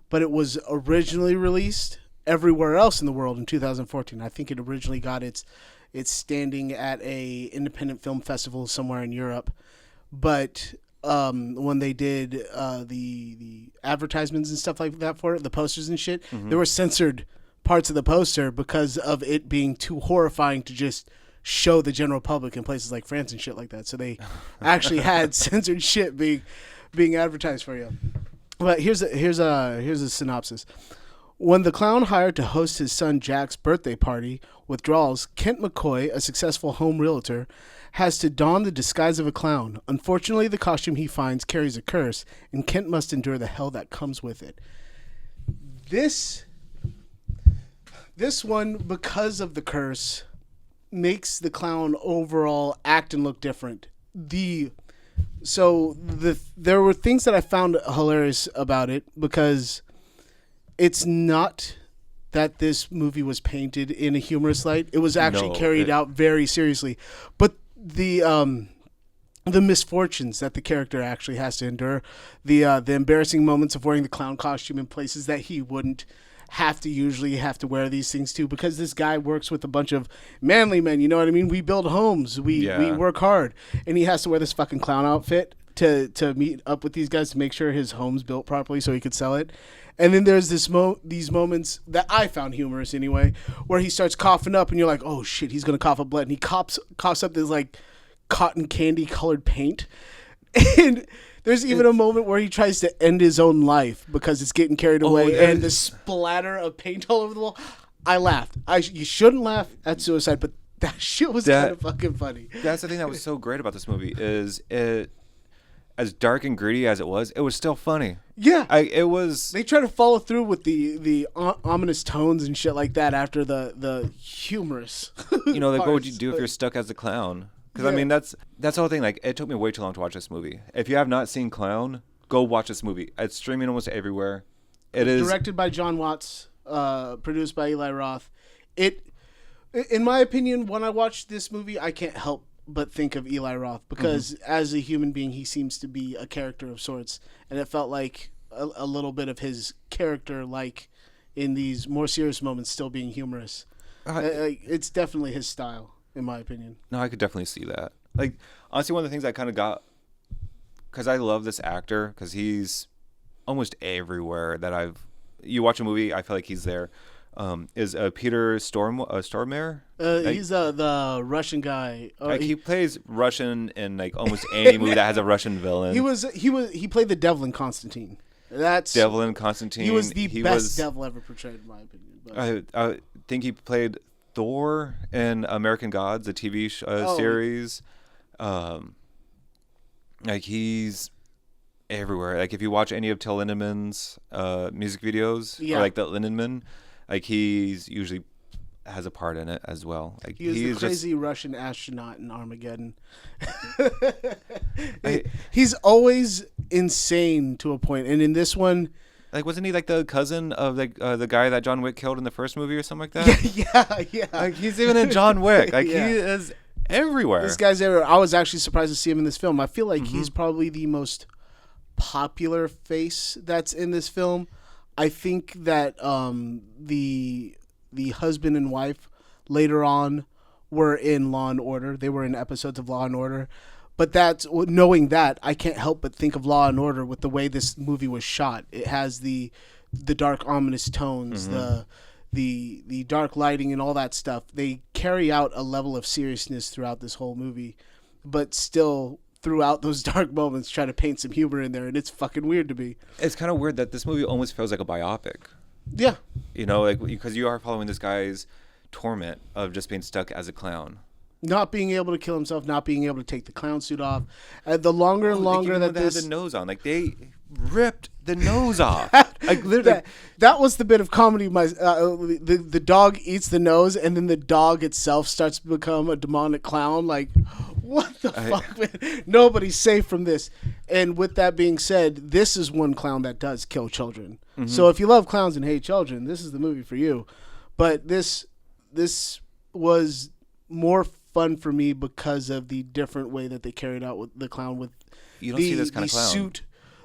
[SPEAKER 1] but it was originally released everywhere else in the world in 2014. I think it originally got its standing at a independent film festival somewhere in Europe, but when they did the advertisements and stuff like that for it, the posters and shit, there were censored parts of the poster because of it being too horrifying to just show the general public in places like France and shit like that. So they actually had censored shit being advertised for you. But here's a synopsis. When the clown hired to host his son Jack's birthday party withdraws, Kent McCoy, a successful home realtor, has to don the disguise of a clown. Unfortunately, the costume he finds carries a curse, and Kent must endure the hell that comes with it. This one, because of the curse, makes the clown overall act and look different. There were things that I found hilarious about it, because it's not that this movie was painted in a humorous light. It was actually carried out very seriously. But the misfortunes that the character actually has to endure, the embarrassing moments of wearing the clown costume in places that he wouldn't usually have to wear these things to, because this guy works with a bunch of manly men, you know what I mean? We build homes, we work hard, and he has to wear this fucking clown outfit to meet up with these guys to make sure his home's built properly so he could sell it. And then there's these moments that I found humorous anyway, where he starts coughing up and you're like, oh shit, he's gonna cough up blood, and he coughs up this like cotton candy colored paint. And there's even a moment where he tries to end his own life because it's getting carried away, and the splatter of paint all over the wall. I laughed. You shouldn't laugh at suicide, but that shit was kind of fucking funny.
[SPEAKER 2] That's the thing that was so great about this movie, is it, as dark and gritty as it was still funny.
[SPEAKER 1] Yeah,
[SPEAKER 2] it was.
[SPEAKER 1] They try to follow through with the ominous tones and shit like that after the humorous.
[SPEAKER 2] You know, like what would you do if you're stuck as a clown? Because I mean, that's the whole thing. Like, it took me way too long to watch this movie. If you have not seen Clown, go watch this movie. It's streaming almost everywhere. It is
[SPEAKER 1] directed by John Watts, produced by Eli Roth. In my opinion, when I watch this movie, I can't help but think of Eli Roth, because as a human being, he seems to be a character of sorts, and it felt like a little bit of his character, like in these more serious moments, still being humorous. It's definitely his style, in my opinion.
[SPEAKER 2] No, I could definitely see that. Like, honestly, one of the things I kind of got, because I love this actor, because he's almost everywhere that you watch a movie, I feel like he's there. Is Peter Stormare?
[SPEAKER 1] He's the Russian guy.
[SPEAKER 2] He plays Russian in like almost any movie that has a Russian villain.
[SPEAKER 1] He played the devil in Constantine.
[SPEAKER 2] Devil in Constantine.
[SPEAKER 1] He was the best devil ever portrayed, in my opinion. But.
[SPEAKER 2] I think he played Thor in American Gods, a TV series. Like, he's everywhere. Like, if you watch any of Till Lindeman's music videos, or like the Lindemann, like, he's usually has a part in it as well. Like,
[SPEAKER 1] he's the crazy Russian astronaut in Armageddon. He's always insane to a point, and in this one,
[SPEAKER 2] like, wasn't he like the cousin of like the guy that John Wick killed in the first movie or something like that?
[SPEAKER 1] Yeah.
[SPEAKER 2] Like, he's even in John Wick. Like, he is everywhere.
[SPEAKER 1] This guy's everywhere. I was actually surprised to see him in this film. I feel like he's probably the most popular face that's in this film. I think that the husband and wife later on were in Law and Order. They were in episodes of Law and Order. But knowing that, I can't help but think of Law and Order with the way this movie was shot. It has the dark, ominous tones, the dark lighting, and all that stuff. They carry out a level of seriousness throughout this whole movie, but still, throughout those dark moments, try to paint some humor in there, and it's fucking weird to me.
[SPEAKER 2] It's kind of weird that this movie almost feels like a biopic.
[SPEAKER 1] Yeah.
[SPEAKER 2] You know, like, because you are following this guy's torment of just being stuck as a clown.
[SPEAKER 1] Not being able to kill himself, not being able to take the clown suit off. The longer and longer that
[SPEAKER 2] they had the nose on, like, ripped the nose off. Like literally,
[SPEAKER 1] that was the bit of comedy. The dog eats the nose, and then the dog itself starts to become a demonic clown. Like, what the fuck, man? Nobody's safe from this. And with that being said, this is one clown that does kill children. Mm-hmm. So if you love clowns and hate children, this is the movie for you. But this was more fun for me because of the different way that they carried out with the clown. With
[SPEAKER 2] you don't see this kind of clown.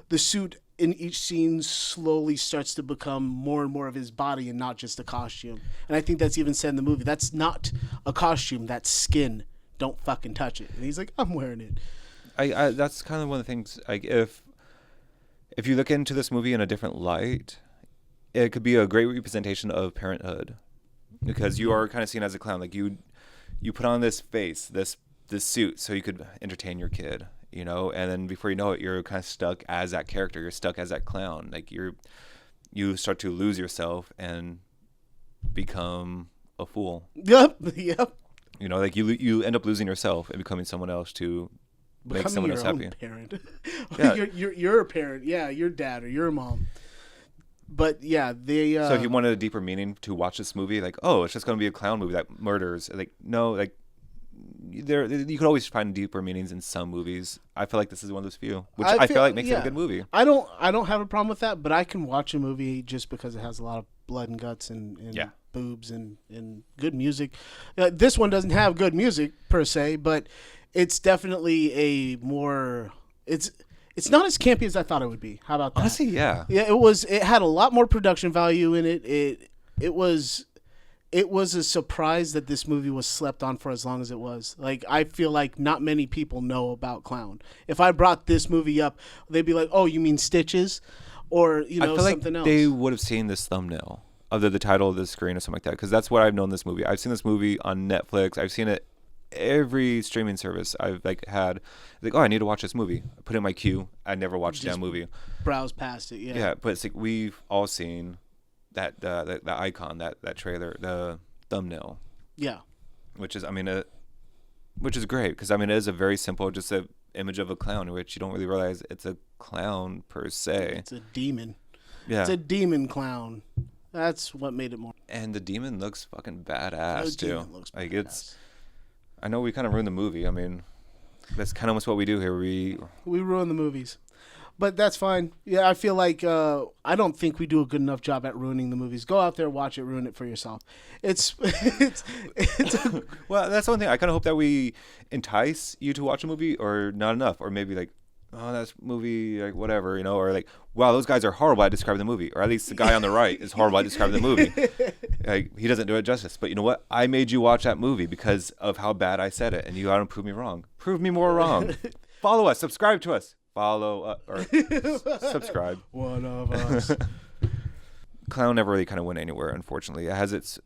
[SPEAKER 1] The suit in each scene slowly starts to become more and more of his body and not just a costume. And I think that's even said in the movie. That's not a costume. That's skin. Don't fucking touch it. And he's like, I'm wearing it.
[SPEAKER 2] I that's kind of one of the things. Like if you look into this movie in a different light, it could be a great representation of parenthood, because you are kind of seen as a clown. Like you put on this face, this suit, so you could entertain your kid. You know, and then before you know it, you're kind of stuck as that character. You're stuck as that clown. Like you start to lose yourself and become a fool.
[SPEAKER 1] Yep.
[SPEAKER 2] You know, like you end up losing yourself and becoming someone else to make someone else happy.
[SPEAKER 1] Parent.
[SPEAKER 2] Yeah.
[SPEAKER 1] you're a parent. Yeah, your dad or your mom. But yeah, they.
[SPEAKER 2] So if you wanted a deeper meaning to watch this movie, like, oh, it's just going to be a clown movie that murders. Like, no, like. You could always find deeper meanings in some movies. I feel like this is one of those few, which I feel like makes it a good movie.
[SPEAKER 1] I don't have a problem with that, but I can watch a movie just because it has a lot of blood and guts and boobs and good music. This one doesn't have good music per se, but it's definitely a more it's not as campy as I thought it would be. How about that?
[SPEAKER 2] Honestly, yeah.
[SPEAKER 1] Yeah, it had a lot more production value in it. It was a surprise that this movie was slept on for as long as it was. Like, I feel like not many people know about Clown. If I brought this movie up, they'd be like, "Oh, you mean Stitches?" Or, you know, something else.
[SPEAKER 2] They would have seen this thumbnail of the title of the screen or something like that, because that's what I've known this movie. I've seen this movie on Netflix. I've seen it every streaming service I've had. Like, oh, I need to watch this movie. I put it in my queue. I never watched that movie.
[SPEAKER 1] Browse past it, yeah.
[SPEAKER 2] Yeah, but it's like we've all seen that the icon, that trailer, the thumbnail.
[SPEAKER 1] Yeah.
[SPEAKER 2] Which is great, because it is a very simple, just a image of a clown, which you don't really realize it's a clown per se.
[SPEAKER 1] It's a demon.
[SPEAKER 2] Yeah.
[SPEAKER 1] It's a demon clown. That's what made it more.
[SPEAKER 2] And the demon looks fucking badass too.
[SPEAKER 1] Demon looks
[SPEAKER 2] like
[SPEAKER 1] badass.
[SPEAKER 2] I know we kind of ruined the movie. I mean, that's kind of almost what we do here. We
[SPEAKER 1] ruin the movies. But that's fine. Yeah, I feel like I don't think we do a good enough job at ruining the movies. Go out there, watch it, ruin it for yourself. It's
[SPEAKER 2] well, that's one thing. I kind of hope that we entice you to watch a movie, or not enough, or maybe like, oh, that's movie, like whatever, you know, or like, wow, those guys are horrible at describing the movie, or at least the guy on the right is horrible at describing the movie. Like, he doesn't do it justice. But you know what? I made you watch that movie because of how bad I said it, and you got to prove me wrong. Prove me more wrong. Follow us, subscribe to us. Follow or subscribe.
[SPEAKER 1] One of us.
[SPEAKER 2] Clown never really kind of went anywhere, unfortunately. It has its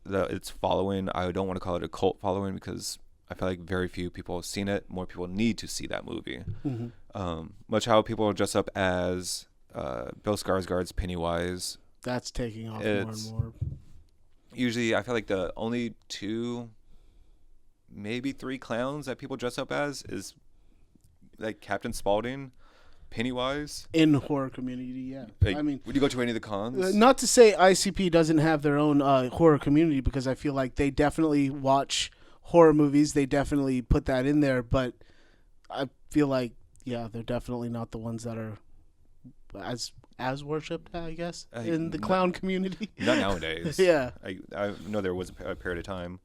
[SPEAKER 2] following. I don't want to call it a cult following, because I feel like very few people have seen it. More people need to see that movie. Mm-hmm. Much how people dress up as Bill Skarsgård's Pennywise.
[SPEAKER 1] That's taking off more and more.
[SPEAKER 2] Usually, I feel like the only 2, maybe 3 clowns that people dress up as is like Captain Spaulding, Pennywise.
[SPEAKER 1] In the horror community, yeah.
[SPEAKER 2] Like, I mean, would you go to any of the cons?
[SPEAKER 1] Not to say ICP doesn't have their own horror community, because I feel like they definitely watch horror movies. They definitely put that in there, but I feel like, yeah, they're definitely not the ones that are as worshipped, I guess, in the clown community.
[SPEAKER 2] Not nowadays.
[SPEAKER 1] Yeah.
[SPEAKER 2] I know there was a period of time.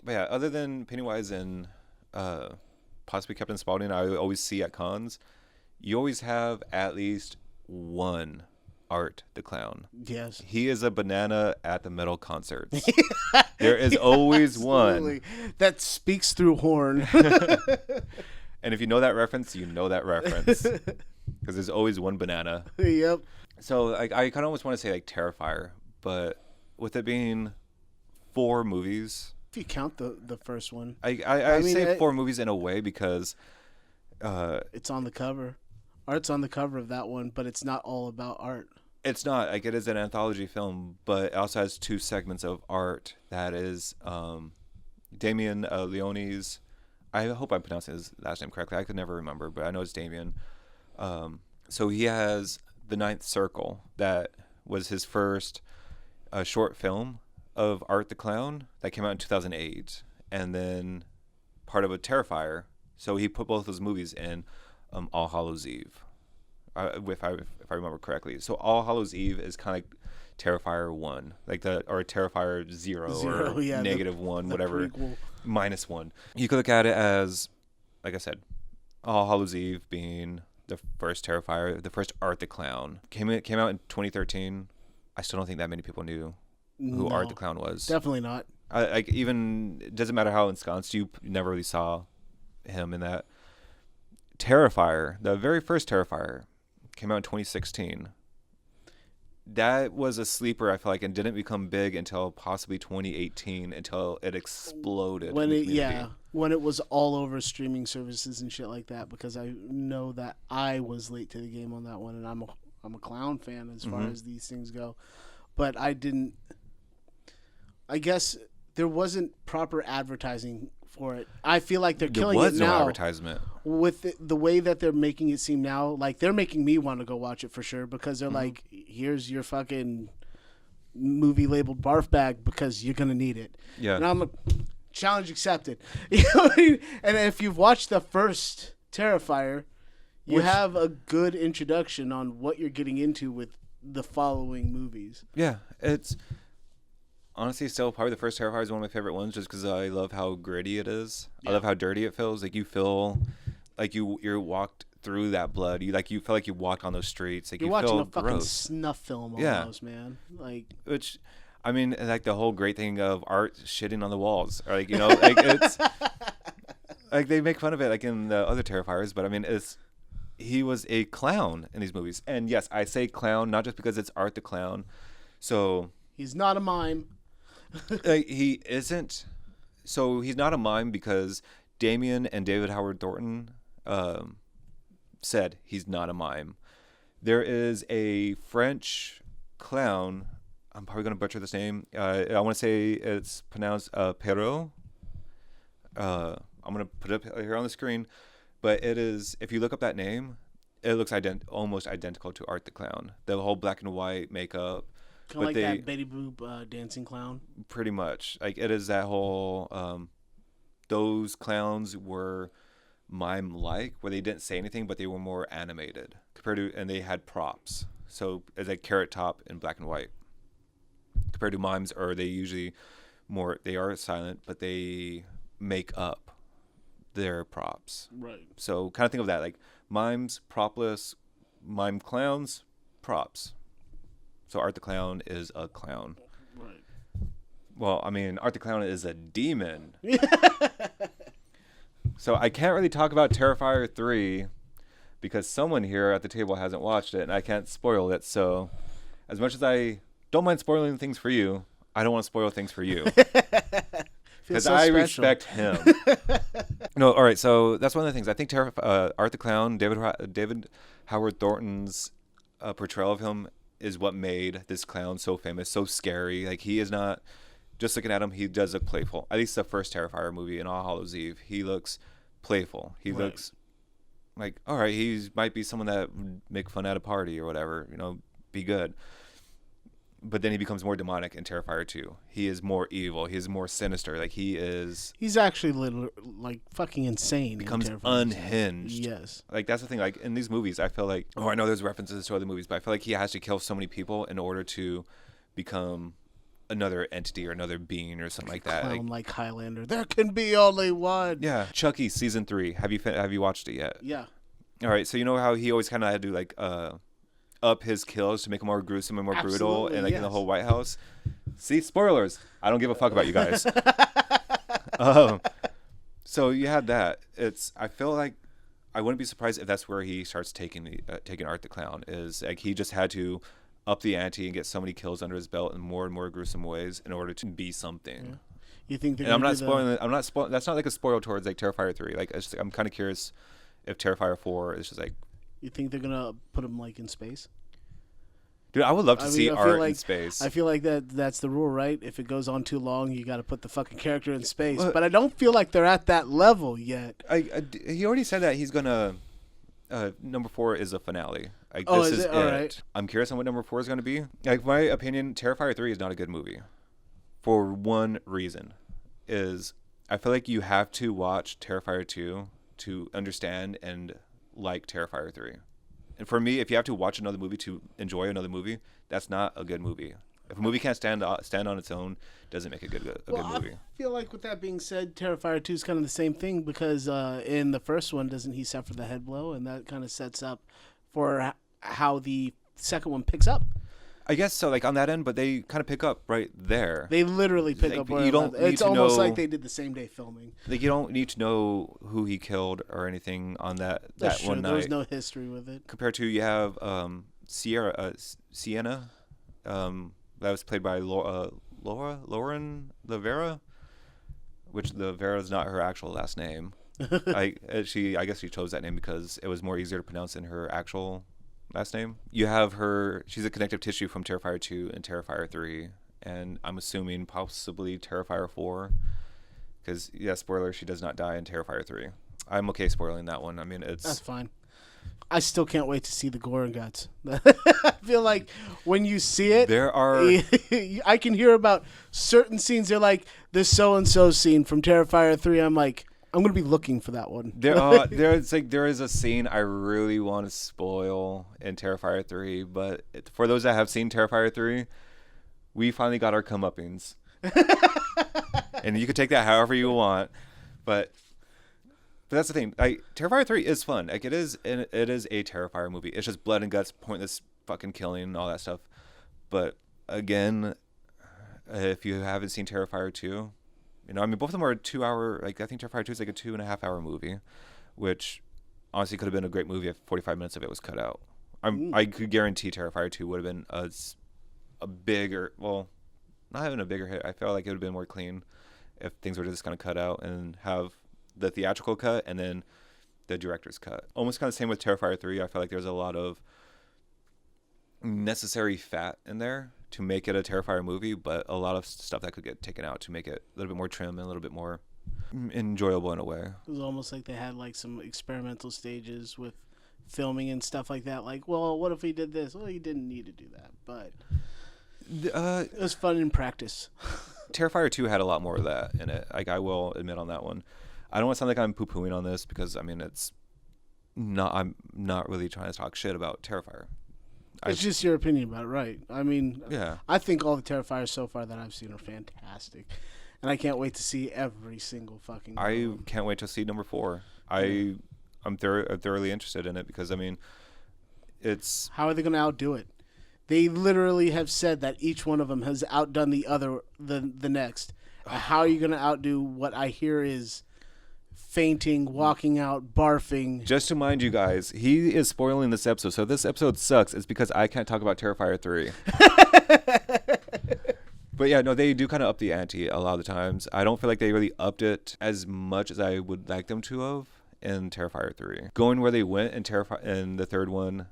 [SPEAKER 2] But yeah, other than Pennywise and possibly Captain Spaulding, I always see at cons, you always have at least one Art the Clown.
[SPEAKER 1] Yes.
[SPEAKER 2] He is a banana at the metal concerts. There is always one.
[SPEAKER 1] That speaks through horn.
[SPEAKER 2] And if you know that reference, you know that reference. Because there's always one banana.
[SPEAKER 1] Yep.
[SPEAKER 2] So I kind of almost want to say like Terrifier, but with it being 4 movies...
[SPEAKER 1] If you count the first one.
[SPEAKER 2] I mean, say 4 movies in a way, because...
[SPEAKER 1] it's on the cover. Art's on the cover of that one, but it's not all about art.
[SPEAKER 2] It's not. Like, it is an anthology film, but it also has 2 segments of art. That is Damien Leone's... I hope I'm pronouncing his last name correctly. I could never remember, but I know it's Damien. So he has The Ninth Circle. That was his first short film of Art the Clown that came out in 2008. And then part of a Terrifier. So he put both those movies in All Hallows Eve, if I remember correctly. So All Hallows Eve is kind of like Terrifier 1, like or Terrifier 0 or
[SPEAKER 1] yeah,
[SPEAKER 2] -1, whatever,
[SPEAKER 1] prequel.
[SPEAKER 2] -1. You could look at it as, like I said, All Hallows Eve being the first Terrifier, the first Art the Clown. Came out in 2013. I still don't think that many people knew who Art the Clown was.
[SPEAKER 1] Definitely not.
[SPEAKER 2] Like, even, it doesn't matter how ensconced you never really saw him in that. Terrifier, the very first Terrifier, came out in 2016. That was a sleeper, I feel like, and didn't become big until possibly 2018, until it exploded.
[SPEAKER 1] When it was all over streaming services and shit like that, because I know that I was late to the game on that one, and I'm a clown fan as far as these things go, but I guess there wasn't proper advertising for it. I feel like they're killing it now.
[SPEAKER 2] There was no advertisement.
[SPEAKER 1] With the way that they're making it seem now, like they're making me want to go watch it for sure, because they're like, here's your fucking movie labeled barf bag because you're going to need it.
[SPEAKER 2] Yeah.
[SPEAKER 1] And I'm like, challenge accepted. You know what I mean? And if you've watched the first Terrifier, you have a good introduction on what you're getting into with the following movies.
[SPEAKER 2] Yeah, it's honestly still probably the first Terrifier is one of my favorite ones, just because I love how gritty it is. Yeah. I love how dirty it feels. Like, you feel like you're walked through that blood. You feel like you walked on those streets. Like,
[SPEAKER 1] you're watching a fucking snuff film almost, man. Like,
[SPEAKER 2] which, I mean, like the whole great thing of art shitting on the walls, or like, you know, like it's like they make fun of it like in the other Terrifiers, but I mean, he was a clown in these movies, and yes, I say clown not just because it's Art the Clown. So
[SPEAKER 1] he's not a mime.
[SPEAKER 2] He isn't. So he's not a mime because Damien and David Howard Thornton said he's not a mime. There is a French clown. I'm probably going to butcher this name. I want to say it's pronounced Perrault. I'm going to put it up here on the screen. But it is, if you look up that name, it looks almost identical to Art the Clown. The whole black and white makeup.
[SPEAKER 1] Kind of like that Betty Boop dancing clown.
[SPEAKER 2] Pretty much. Like, it is that whole, those clowns were mime-like, where they didn't say anything, but they were more animated. And they had props. So it's like Carrot Top in black and white. Compared to mimes, or they usually they are silent, but they make up their props.
[SPEAKER 1] Right.
[SPEAKER 2] So kind of think of that, like mimes, propless, mime clowns, props. So Art the Clown is a clown.
[SPEAKER 1] Right.
[SPEAKER 2] Well, I mean, Art the Clown is a demon. So I can't really talk about Terrifier 3 because someone here at the table hasn't watched it, and I can't spoil it. So as much as I don't mind spoiling things for you, I don't want to spoil things for you. Because I respect him. No, all right. So that's one of the things. I think Art the Clown, David Howard Thornton's portrayal of him is what made this clown so famous, so scary. Like, he is not, just looking at him, he does look playful. At least the first Terrifier movie in All Hallows Eve, he looks playful. He looks like, all right, he might be someone that would make fun at a party or whatever, you know, be good. But then he becomes more demonic in Terrifier 2. He is more evil. He is more sinister. Like, he's actually
[SPEAKER 1] literally like fucking insane.
[SPEAKER 2] Becomes unhinged.
[SPEAKER 1] Yes.
[SPEAKER 2] Like, that's the thing. Like, in these movies, I feel like, I know there's references to other movies, but I feel like he has to kill so many people in order to become another entity or another being or something like that.
[SPEAKER 1] Clown like Highlander. There can be only one.
[SPEAKER 2] Yeah. Chucky season 3. Have you watched it yet?
[SPEAKER 1] Yeah.
[SPEAKER 2] All right. So you know how he always kind of had to like up his kills to make him more gruesome and more brutal, and like in the whole White House. See, spoilers. I don't give a fuck about you guys. So you had that. I feel like I wouldn't be surprised if that's where he starts taking Art the Clown. Is like he just had to up the ante and get so many kills under his belt in more and more gruesome ways in order to be something.
[SPEAKER 1] Yeah. You think?
[SPEAKER 2] And I'm not spoiling it. I'm not spoiling. That's not like a spoil towards like Terrifier 3. Like, I'm kind of curious if Terrifier 4 is just like.
[SPEAKER 1] You think they're gonna put him like in space?
[SPEAKER 2] Dude, I would love to see Art in space.
[SPEAKER 1] I feel like that's the rule, right? If it goes on too long, you got to put the fucking character in space. But I don't feel like they're at that level yet.
[SPEAKER 2] He already said that he's gonna Number 4 is a finale. Like,
[SPEAKER 1] Oh,
[SPEAKER 2] this
[SPEAKER 1] is
[SPEAKER 2] is
[SPEAKER 1] it?
[SPEAKER 2] it.
[SPEAKER 1] All right.
[SPEAKER 2] I'm curious on what number 4 is going to be. Like, my opinion, Terrifier 3 is not a good movie. For one reason, is I feel like you have to watch Terrifier 2 to understand and like Terrifier 3. And for me, if you have to watch another movie to enjoy another movie, that's not a good movie. If a movie can't stand on its own, doesn't make it good movie.
[SPEAKER 1] I feel like with that being said, Terrifier 2 is kind of the same thing because in the first one, doesn't he suffer the head blow? And that kind of sets up for how the second one picks up.
[SPEAKER 2] I guess so, like on that end, but they kind of pick up right there.
[SPEAKER 1] They literally pick
[SPEAKER 2] like,
[SPEAKER 1] up where
[SPEAKER 2] you don't
[SPEAKER 1] it's
[SPEAKER 2] need to
[SPEAKER 1] almost
[SPEAKER 2] know,
[SPEAKER 1] like they did the same day filming.
[SPEAKER 2] Like, you don't need to know who he killed or anything on that one night.
[SPEAKER 1] There's no history with it.
[SPEAKER 2] Compared to, you have Sienna, that was played by Lauren Lavera, which Lavera is not her actual last name. I guess she chose that name because it was more easier to pronounce than her actual last name. You have her, she's a connective tissue from Terrifier 2 and Terrifier 3, and I'm assuming possibly Terrifier 4, because, yeah, spoiler, she does not die in Terrifier 3. I'm okay spoiling that one. I mean,
[SPEAKER 1] that's fine. I still can't wait to see the gore and guts. I feel like when you see it, I can hear about certain scenes. They're like the so-and-so scene from Terrifier 3. I'm like, I'm going to be looking for that one.
[SPEAKER 2] There is a scene I really want to spoil in Terrifier 3, but for those that have seen Terrifier 3, we finally got our comeuppings. And you can take that however you want, but that's the thing. Terrifier 3 is fun. Like, it is a Terrifier movie. It's just blood and guts, pointless fucking killing and all that stuff. But again, if you haven't seen Terrifier 2, I mean, both of them are 2 hour. Like, I think Terrifier 2 is like a 2.5 hour movie, which honestly could have been a great movie if 45 minutes of it was cut out. I could guarantee Terrifier 2 would have been a bigger, well, not even a bigger hit. I felt like it would have been more clean if things were just kind of cut out and have the theatrical cut and then the director's cut. Almost kind of same with Terrifier 3. I feel like there's a lot of necessary fat in there to make it a Terrifier movie, but a lot of stuff that could get taken out to make it a little bit more trim and a little bit more enjoyable in a way.
[SPEAKER 1] It was almost like they had like some experimental stages with filming and stuff like that. Like, well, what if he did this? Well, he didn't need to do that, but it was fun in practice.
[SPEAKER 2] Terrifier 2 had a lot more of that in it. Like, I will admit on that one. I don't want to sound like I'm poo-pooing on this because, I mean, I'm not really trying to talk shit about Terrifier.
[SPEAKER 1] It's just your opinion about it, right? I mean,
[SPEAKER 2] yeah.
[SPEAKER 1] I think all the Terrifiers so far that I've seen are fantastic. And I can't wait to see every single fucking one.
[SPEAKER 2] I can't wait to see number 4. I'm thoroughly interested in it because, I mean, it's...
[SPEAKER 1] How are they going to outdo it? They literally have said that each one of them has outdone the next. How are you going to outdo what I hear is fainting, walking out, barfing?
[SPEAKER 2] Just to mind you guys, he is spoiling this episode. So if this episode sucks, it's because I can't talk about Terrifier 3. But yeah, no, they do kind of up the ante a lot of the times. I don't feel like they really upped it as much as I would like them to have in Terrifier 3. Going where they went in the third one,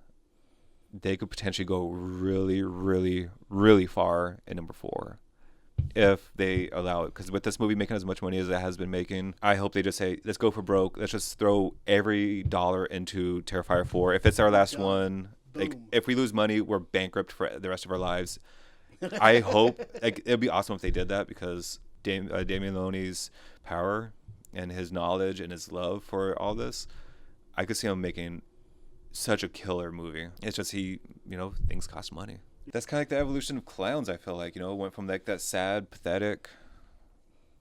[SPEAKER 2] they could potentially go really, really, really far in number 4 if they allow it. Because with this movie making as much money as it has been making, I hope they just say, let's go for broke. Let's just throw every dollar into Terrifier 4. If it's our last one, like, if we lose money, we're bankrupt for the rest of our lives. I hope, like, it'd be awesome if they did that because Damien Looney's power and his knowledge and his love for all this, I could see him making such a killer movie. It's just things cost money. That's kind of like the evolution of Clowns, I feel like. It went from like that sad, pathetic...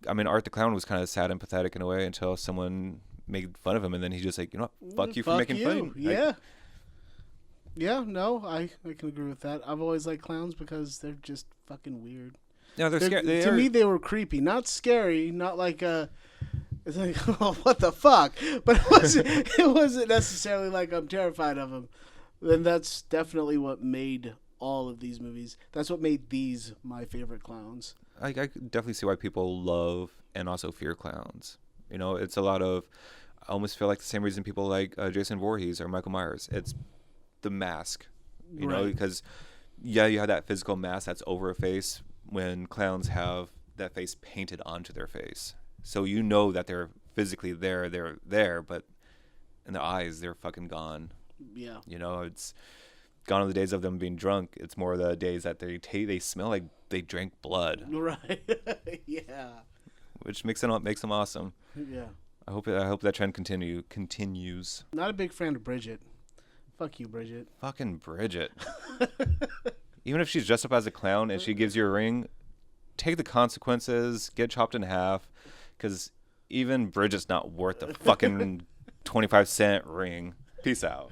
[SPEAKER 2] I mean, Art the Clown was kind of sad and pathetic in a way until someone made fun of him, and then he just like, fuck you for making fun.
[SPEAKER 1] Yeah. Yeah, no, I can agree with that. I've always liked clowns because they're just fucking weird.
[SPEAKER 2] No, they're scary.
[SPEAKER 1] To me, they were creepy. Not scary, not like it's like, oh, what the fuck? But it wasn't necessarily like I'm terrified of them. And that's definitely what made all of these movies. That's what made these my favorite clowns.
[SPEAKER 2] I could definitely see why people love and also fear clowns. It's a lot of... I almost feel like the same reason people like Jason Voorhees or Michael Myers. It's the mask,
[SPEAKER 1] right.
[SPEAKER 2] Because, yeah, you have that physical mask that's over a face when clowns have that face painted onto their face. So that they're physically there, but and their eyes, they're fucking gone.
[SPEAKER 1] Yeah.
[SPEAKER 2] You know, it's gone are the days of them being drunk. It's more the days that they smell like they drank blood.
[SPEAKER 1] Right. Yeah.
[SPEAKER 2] Which makes them awesome.
[SPEAKER 1] Yeah.
[SPEAKER 2] I hope that trend continues.
[SPEAKER 1] Not a big fan of Bridget. Fuck you, Bridget.
[SPEAKER 2] Fucking Bridget. Even if she's dressed up as a clown and she gives you a ring, take the consequences, get chopped in half, because even Bridget's not worth a fucking 25-cent ring. Peace out.